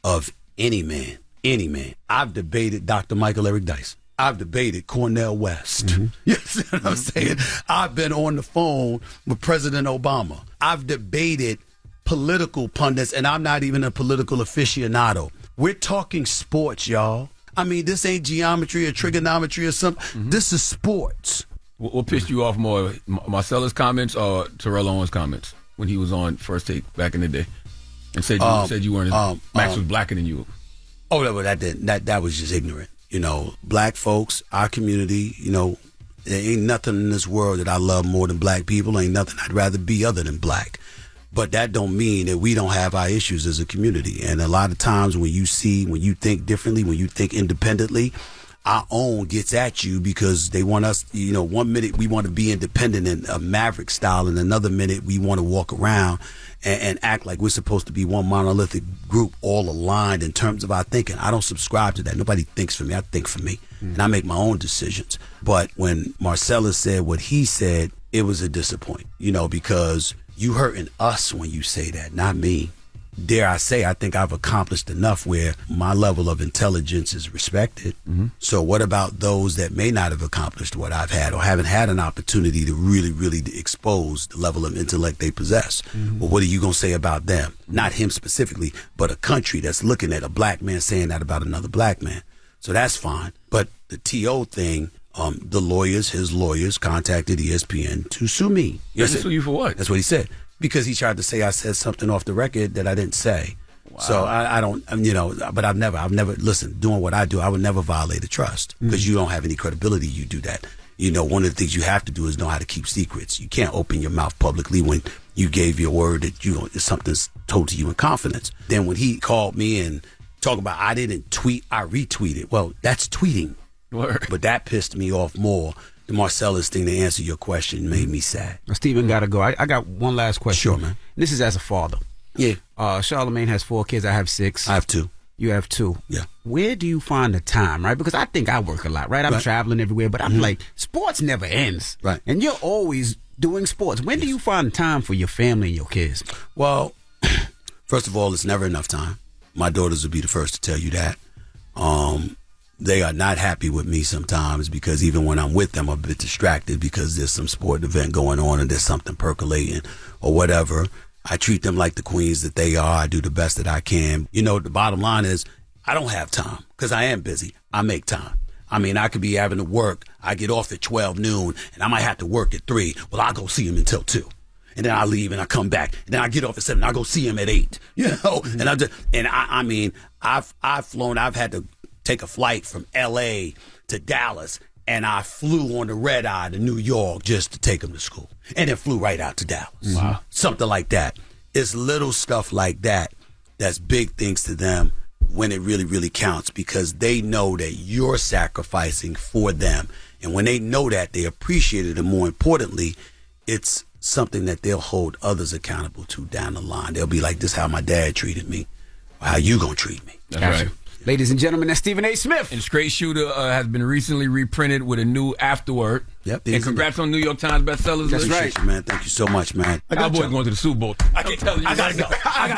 of any man. Any man. I've debated Dr. Michael Eric Dyson. I've debated Cornel West. You see what I'm saying? I've been on the phone with President Obama. I've debated political pundits, and I'm not even a political aficionado. We're talking sports, y'all. I mean, this ain't geometry or trigonometry or something. This is sports. What pissed you off more, Marcellus' comments or Terrell Owens' comments when he was on First Take back in the day and said you weren't Max was blacker than you? Oh, no, but that was just ignorant. You know, black folks, our community, you know, there ain't nothing in this world that I love more than black people. Ain't nothing I'd rather be other than black. But that don't mean that we don't have our issues as a community. And a lot of times when you think differently, when you think independently, our own gets at you because they want us, you know, 1 minute we want to be independent in a maverick style, and another minute we want to walk around and act like we're supposed to be one monolithic group all aligned in terms of our thinking. I don't subscribe to that. Nobody thinks for me. I think for me. And I make my own decisions. But when Marcellus said what he said, it was a disappointment, you know, because you hurting us when you say that, not me. Dare I say, I think I've accomplished enough where my level of intelligence is respected. So what about those that may not have accomplished what I've had or haven't had an opportunity to really, really expose the level of intellect they possess? Well, what are you going to say about them? Not him specifically, but a country that's looking at a black man saying that about another black man. So that's fine. But the T.O. thing, his lawyers contacted ESPN to sue me. Sue you for what? That's what he said. Because he tried to say I said something off the record that I didn't say. Wow. So I don't, you know, but I've never, listen, doing what I do, I would never violate a trust because you don't have any credibility. You do that. You know, one of the things you have to do is know how to keep secrets. You can't open your mouth publicly when you gave your word that something's told to you in confidence. Then when he called me and talked about I didn't tweet, I retweeted. Well, that's tweeting. Word. But that pissed me off more. The Marcellus thing, to answer your question, made me sad. Steven got to go. I got one last question. Sure, man. This is as a father. Yeah. Charlamagne has 4 kids. I have 6. I have 2. You have 2. Yeah. Where do you find the time, right? Because I think I work a lot, right? I'm traveling everywhere, but I'm like, sports never ends. Right. And you're always doing sports. When do you find time for your family and your kids? Well, first of all, it's never enough time. My daughters would be the first to tell you that. They are not happy with me sometimes because even when I'm with them, I'm a bit distracted because there's some sport event going on and there's something percolating or whatever. I treat them like the queens that they are. I do the best that I can. You know, the bottom line is I don't have time because I am busy. I make time. I mean, I could be having to work. I get off at 12 noon and I might have to work at 3. Well, I'll go see them until 2. And then I leave and I come back. And then I get off at 7. I go see him at 8. You know, and I mean, I've flown. I've had to take a flight from L.A. to Dallas, and I flew on the red eye to New York just to take him to school, and then flew right out to Dallas. Wow. Something like that. It's little stuff like that that's big things to them when it really, really counts because they know that you're sacrificing for them. And when they know that, they appreciate it. And more importantly, it's something that they'll hold others accountable to down the line. They'll be like, this is how my dad treated me. How you gonna treat me? That's right. Ladies and gentlemen, that's Stephen A. Smith. And Straight Shooter has been recently reprinted with a new afterword. Yep. And congrats on New York Times bestsellers. That's right, man. Thank you so much, man. Cowboys going to the Super Bowl. I can't tell you. I gotta go. I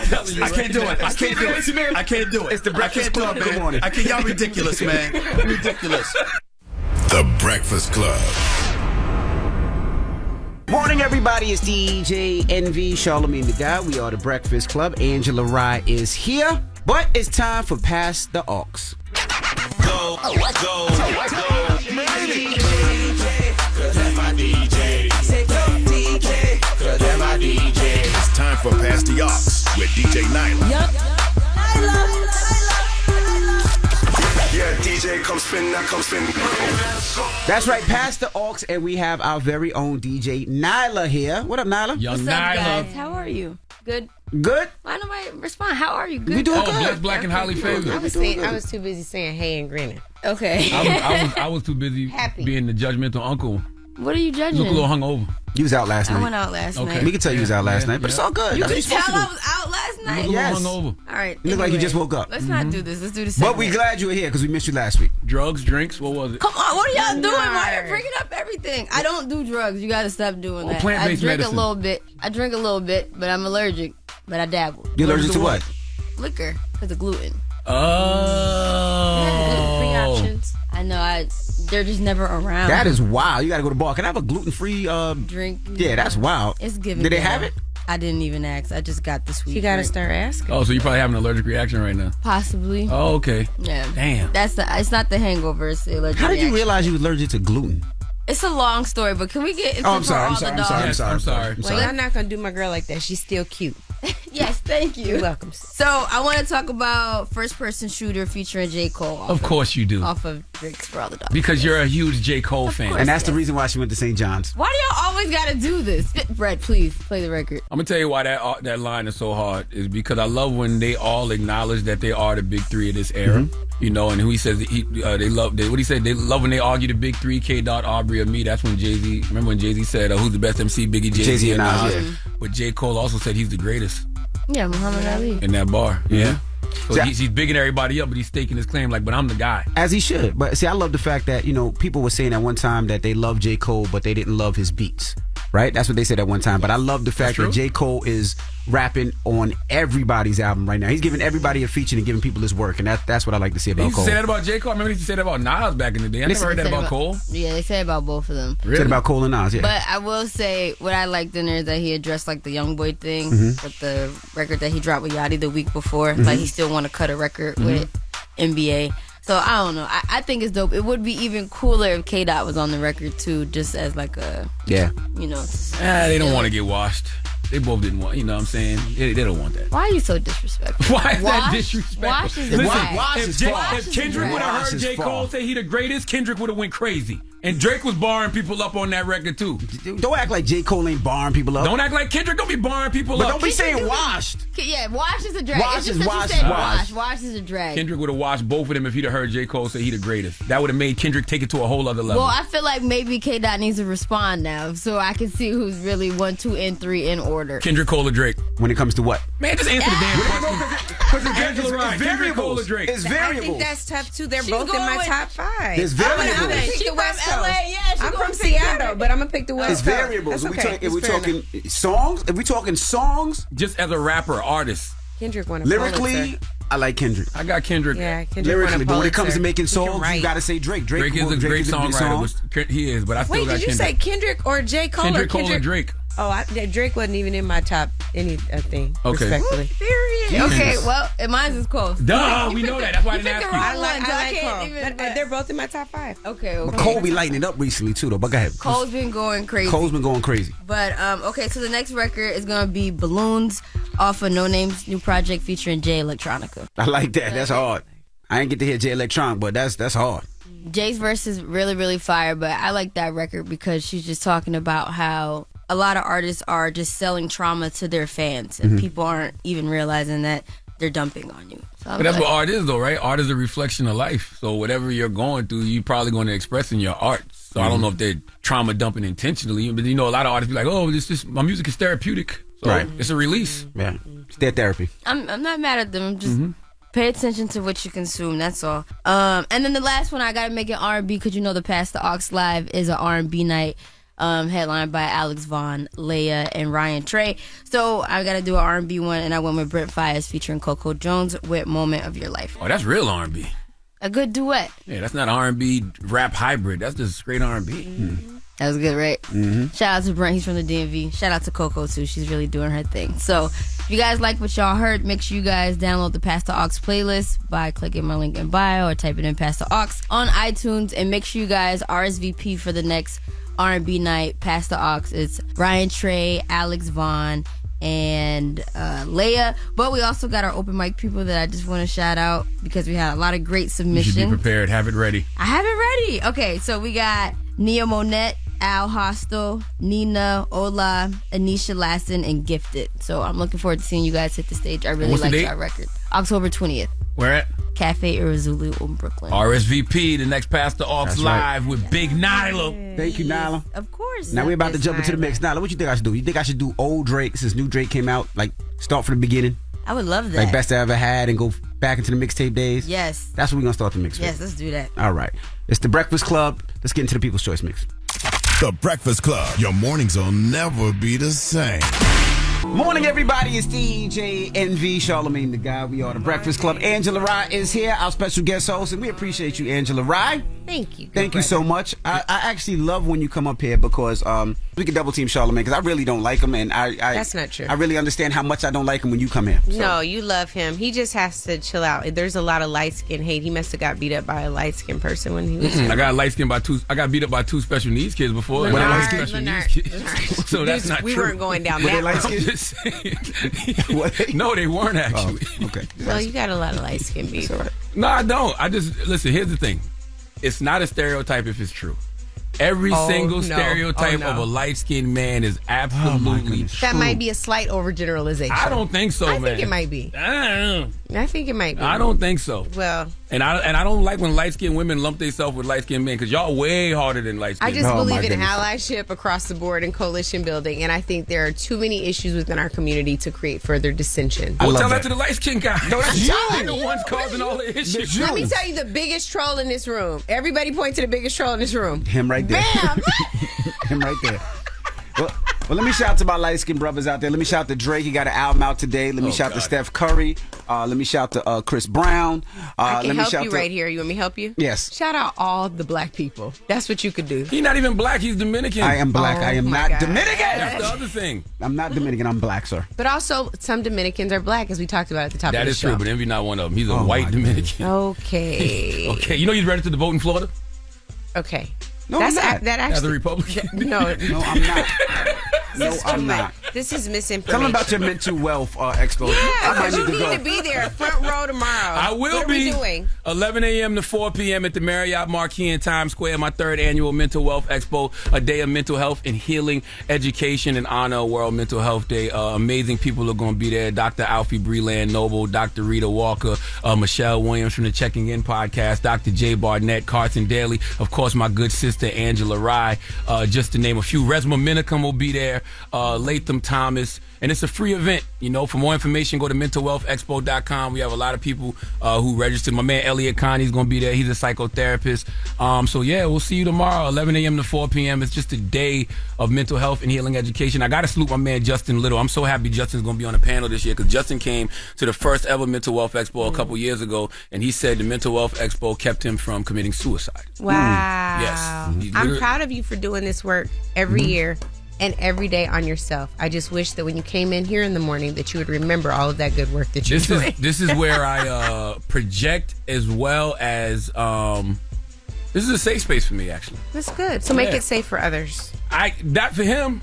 can't do it. I can't do it. I can't do it. It's the Breakfast Club. Good morning. Y'all ridiculous, man. Ridiculous. The Breakfast Club. Morning, everybody. It's DJ NV, Charlamagne the Guy. We are the Breakfast Club. Angela Rye is here. But it's time for Pass the Aux. Go, go, go. DJ, cause that's my DJ. Say go, DJ, cause that's my DJ. It's time for Pass the Aux with DJ Nyla. Yup. Nyla. Yeah, DJ comes That's right, past the aux, and we have our very own DJ Nyla here. What up, Nyla? Young What's up, guys? How are you? Good. Good. Why nobody respond? How are you? Good. We doing good. Black and highly favored. I was too busy saying hey and grinning. Okay. I was too busy being the judgmental uncle. What are you judging? You look a little hungover. You was out last night. I went out last night. We can tell you was out last night, but it's all good. You That's can what tell you're I was out last night? You look a little hungover. All right. You look like you just woke up. Let's not do this. Let's do the segment. But we glad you were here because we missed you last week. Drugs, drinks, what was it? Come on, what are y'all doing? Why are you bringing up everything? I don't do drugs. You got to stop doing that. Plant-based I drink medicine. a little bit. I drink a little bit, but I'm allergic. But I dabble. You allergic to what? Liquor because of gluten. Oh. Options. I know. They're just never around. That is wild. You got to go to the bar. Can I have a gluten-free drink? Yeah, that's wild. It's giving. Did they have it? I didn't even ask. I just got the sweet. You got to drink. start asking. Oh, so you probably have an allergic reaction right now. Possibly. Oh, okay. Yeah. Damn. It's not the hangover. It's the allergic How did you reaction. realize you was allergic to gluten? It's a long story, but can we get into I'm sorry. I'm sorry. Well, I'm not going to do my girl like that. She's still cute. Yes, thank you. You're welcome. So I want to talk about First Person Shooter featuring J. Cole. Of course you do. Off of Drinks for All the Dogs. Because you're a huge J. Cole fan. And that's the reason why she went to St. John's. Why do y'all always got to do this? Brett, please play the record. I'm gonna tell you why that line is so hard is because I love when they all acknowledge that they are the big three of this era. You know, and who he says they love. What he said, they love when they argue the big three: K. Dot, Aubrey, or me. That's when Jay-Z. Remember when Jay-Z said, "Who's the best MC?" Biggie, Jay-Z, and Nas. Yeah. But J. Cole also said he's the greatest Yeah, Muhammad Ali. in that bar. Yeah. So See, he's bigging everybody up, but he's staking his claim like, but I'm the guy. As he should. But see, I love the fact that, people were saying at one time that they love J. Cole, but they didn't love his beats. Right? That's what they said at one time. But I love the fact that J. Cole is rapping on everybody's album right now. He's giving everybody a feature and giving people his work. And that's what I like to see He about used to Cole. say that about J. Cole. I remember he used to say that about Nas back in the day. I never heard that about Cole. Yeah, they say about both of them. Said about Cole and Nas, yeah. But I will say what I liked in there is that he addressed like the Young Boy thing with the record that he dropped with Yachty the week before. Like he still want to cut a record with NBA. So I don't know. I think it's dope. It would be even cooler if K. Dot was on the record too, just as like a yeah. They don't want to get washed. They both didn't want. You know what I'm saying? They don't want that. Why are you so disrespectful? Why is that disrespectful? Wash is Listen, drag. if Kendrick would have heard J. Cole say he the greatest, Kendrick would have went crazy. And Drake was barring people up on that record too. Don't act like J. Cole ain't barring people up. Don't act like Kendrick don't be barring people But up. don't be saying washed. Yeah, wash is a drag. Wash It's just is that you wash said is wash. Wash is a drag. Kendrick would have watched both of them if he'd have heard J. Cole say he the greatest. That would have made Kendrick take it to a whole other level. Well, I feel like maybe K. Dot needs to respond now, so I can see who's really 1, 2, and 3 in order. Kendrick, Cole, or Drake? When it comes to what? Man, just answer the damn question. Because it's Angela Ryan. Kendrick, Cole, or Drake? It's I variables. think that's tough too. They're She's both in going my with- top 5. There's variables. I'm gonna pick She the from West LA, Coast. yeah, she I'm gonna from pick Seattle, Kendrick. but I'm gonna pick the West It's Coast. variables. That's okay. If we It's fair talking enough. songs, if we talking songs, Just as a rapper, artist. Kendrick won a lyrically, Pulitzer. I like Kendrick. I got Kendrick. Yeah, Kendrick Lyrically, won a but when it comes Pulitzer. to making He can songs, write. you got to say Drake. Drake is a great is songwriter. song. He is, but I still Wait, got did you Kendrick. say Kendrick or J. Cole Kendrick, or Cole, or Kendrick? Drake? Oh, Drake wasn't even in my top thing. Okay. Respectfully. Period. Okay, well, mine is close. Duh, we know that. That's why I didn't ask you. I like can't Cole. even- But they're both in my top 5. Okay. But Cole be lighting it up recently too, though. But go ahead. Cole's been going crazy. Cole's been going crazy. But okay, so the next record is gonna be Balloons off of No Name's new project featuring Jay Electronica. I like that. That's hard. I ain't get to hear Jay Electronic, but that's hard. Jay's verse is really, really fire, but I like that record because she's just talking about how a lot of artists are just selling trauma to their fans, and people aren't even realizing that they're dumping on you. So But that's what art is, though, right? Art is a reflection of life. So whatever you're going through, you're probably going to express in your art. So I don't know if they're trauma dumping intentionally, but a lot of artists be like, "Oh, my music is therapeutic." So Right. it's a release. Yeah, it's their therapy. I'm not mad at them. I'm just pay attention to what you consume. That's all. And then the last one, I gotta make it R&B because the Past the Aux Live is an R&B night. Headlined by Alex Vaughn, Leia, and Ryan Trey. So I gotta do an R&B one, and I went with Brent Faiyaz featuring Coco Jones with "Moment of Your Life." Oh, that's real R&B. A good duet. Yeah, that's not R&B rap hybrid. That's just straight R&B. That was good, right? Shout out to Brent. He's from the DMV. Shout out to Coco, too. She's really doing her thing. So if you guys like what y'all heard, make sure you guys download the Past the Aux playlist by clicking my link in bio or typing in Past the Aux on iTunes. And make sure you guys RSVP for the next R&B night, Past the Aux. It's Ryan Trey, Alex Vaughn, and Leia. But we also got our open mic people that I just want to shout out because we had a lot of great You submissions. should be prepared. Have it ready. I have it ready. Okay, so we got Nia Monette, Al Hostel, Nina, Ola, Anisha Lassen, and Gifted. So I'm looking forward to seeing you guys hit the stage. I really What's the like date? our record. October 20th. Where at? Cafe Irizulu in Brooklyn. RSVP, the next Pastor Aux That's live right. with Big Nyla. Thank you, Nyla. Of course. Now we're about to jump into the mix. Nyla, what you think I should do? You think I should do old Drake since new Drake came out? Like, start from the beginning? I would love that. Like, best I ever had and go back into the mixtape days? Yes. That's what we're going to start the mix with. Yes, let's do that. All right. It's the Breakfast Club. Let's get into the People's Choice mix. The Breakfast Club. Your mornings will never be the same. Morning, everybody. It's DJ NV, Charlamagne the Guy. We are the Breakfast Club. Angela Rye is here, our special guest host, and we appreciate you, Angela Rye. Thank you. Thank you so much. I actually love when you come up here because we can double team Charlamagne because I really don't like him, and That's not true. I really understand how much I don't like him when you come here. So. No, you love him. He just has to chill out. There's a lot of light skin hate. He must have got beat up by a light skinned person when he was. I got I got beat up by two special needs kids before. and I was special needs kids. So that's not we true. weren't going down Were they that light road. skinned? I'm just saying. No, they weren't actually. Okay. Well, you got a lot of light skin beef. No, I don't. I just listen. Here's the thing. It's not a stereotype if it's true. Every single stereotype of a light-skinned man is absolutely true. That might be a slight overgeneralization. I don't think so, man. I think it might be. I think it might be. I don't think so. Well, and I don't like when light-skinned women lump themselves with light-skinned men because y'all way harder than light-skinned. I just believe in allyship across the board and coalition building, and I think there are too many issues within our community to create further dissension. Well, tell that to the light-skinned guy. No, that's You're the ones causing all the issues. Let me tell you the biggest troll in this room. Everybody point to the biggest troll in this room. Him right there. Bam! Him right there. Well, let me shout out to my light-skinned brothers out there. Let me shout out to Drake. He got an album out today. Let me shout out to Steph Curry. Let me shout out to Chris Brown. I can let me help shout you to, right here. You want me to help you? Yes. Shout out all the black people. That's what you could do. He's not even black. He's Dominican. I am black. I am not God. Dominican. That's the other thing. I'm not Dominican. I'm black, sir. But also, some Dominicans are black, as we talked about at the top of That the is show. true, but Envy not one of them. He's a white Dominican. Okay. Okay. You know he's registered to vote in Florida? Okay. No, I'm not. That actually. As a Republican? No, I'm not. No, I'm not. This is misinformation. Tell them about your mental wealth expo. Yeah, I might you need to go. need to be there, front row tomorrow. I will what be. Are we doing? 11 a.m. to 4 p.m. at the Marriott Marquis in Times Square, my third annual Mental Wealth Expo, a day of mental health and healing education in honor of World Mental Health Day. Amazing people are going to be there. Dr. Alfie Breland Noble, Dr. Rita Walker, Michelle Williams from the Checking In podcast, Dr. Jay Barnett, Carson Daly, of course, my good sister Angela Rye, just to name a few. Resma Minicum will be there, Latham Thomas, and it's a free event. You know, for more information, go to mentalwealthexpo.com. We have a lot of people who registered. My man Elliot Connie's going to be there. He's a psychotherapist. So, yeah, we'll see you tomorrow, 11 a.m. to 4 p.m. It's just a day of mental health and healing education. I got to salute my man Justin Little. I'm so happy Justin's going to be on the panel this year because Justin came to the first ever Mental Wealth Expo a couple years ago, and he said the Mental Wealth Expo kept him from committing suicide. Wow. Yes. I'm proud of you for doing this work every year and every day on yourself. I just wish that when you came in here in the morning that you would remember all of that good work that you're doing. This is where I project as well as this is a safe space for me, actually. That's good. So make it safe for others. Not for him.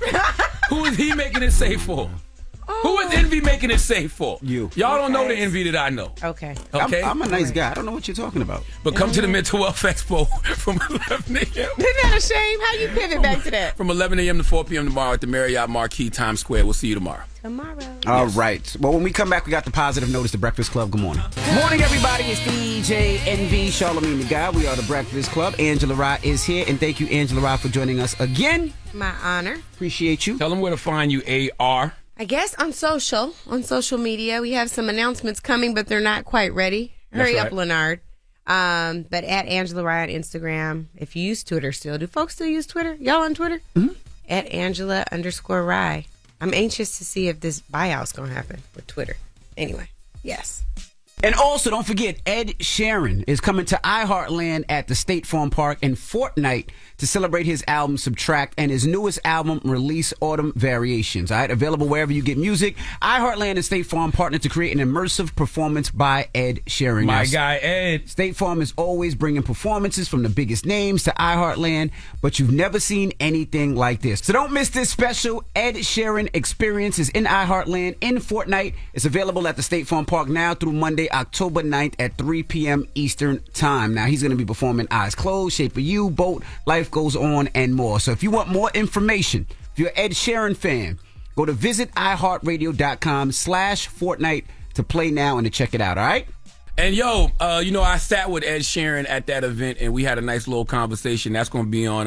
Who is he making it safe for? Who is Envy making it safe for? You. Y'all don't know the Envy that I know. Okay. I'm a nice guy. I don't know what you're talking about. But come to the Mental Wealth Expo from 11 a.m. Isn't that a shame? How you pivot back to that? From 11 a.m. to 4 p.m. tomorrow at the Marriott Marquis, Times Square. We'll see you tomorrow. All right. Well, when we come back, we got the positive notice, the Breakfast Club. Good morning. Morning, everybody. It's DJ NV, Charlamagne the Guy. We are the Breakfast Club. Angela Rye is here. And thank you, Angela Rye, for joining us again. My honor. Appreciate you. Tell them where to find you, AR. I guess on social media. We have some announcements coming, but they're not quite ready. Hurry up, Leonard. But at Angela Rye on Instagram. If you use Twitter still. Do folks still use Twitter? Y'all on Twitter? Mm-hmm. At Angela_Rye. I'm anxious to see if this buyout's going to happen with Twitter. Anyway, yes. And also, don't forget, Ed Sheeran is coming to iHeartland at the State Farm Park in Fortnite to celebrate his album Subtract and his newest album, Release Autumn Variations. All right, available wherever you get music. iHeartland and State Farm partner to create an immersive performance by Ed Sheeran. My guy, Ed. State Farm is always bringing performances from the biggest names to iHeartland, but you've never seen anything like this. So don't miss this special Ed Sheeran experience. Is in iHeartland in Fortnite. It's available at the State Farm Park now through Monday, October 9th at 3 p.m. Eastern Time. Now, he's going to be performing Eyes Closed, Shape of You, Boat, Life Goes On, and more. So if you want more information, if you're an Ed Sheeran fan, go to visit iHeartRadio.com/Fortnite to play now and to check it out, all right? And yo, I sat with Ed Sheeran at that event, and we had a nice little conversation. That's going to be on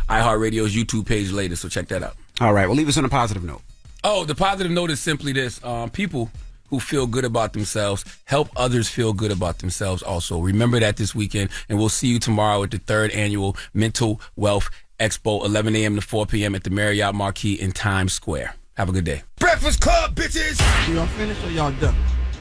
iHeartRadio's YouTube page later, so check that out. All right, well, leave us on a positive note. Oh, the positive note is simply this. People who feel good about themselves help others feel good about themselves also. Remember that this weekend, and we'll see you tomorrow at the 3rd Annual Mental Wealth Expo, 11 a.m. to 4 p.m. at the Marriott Marquis in Times Square. Have a good day. Breakfast Club, bitches! Y'all finished or y'all done?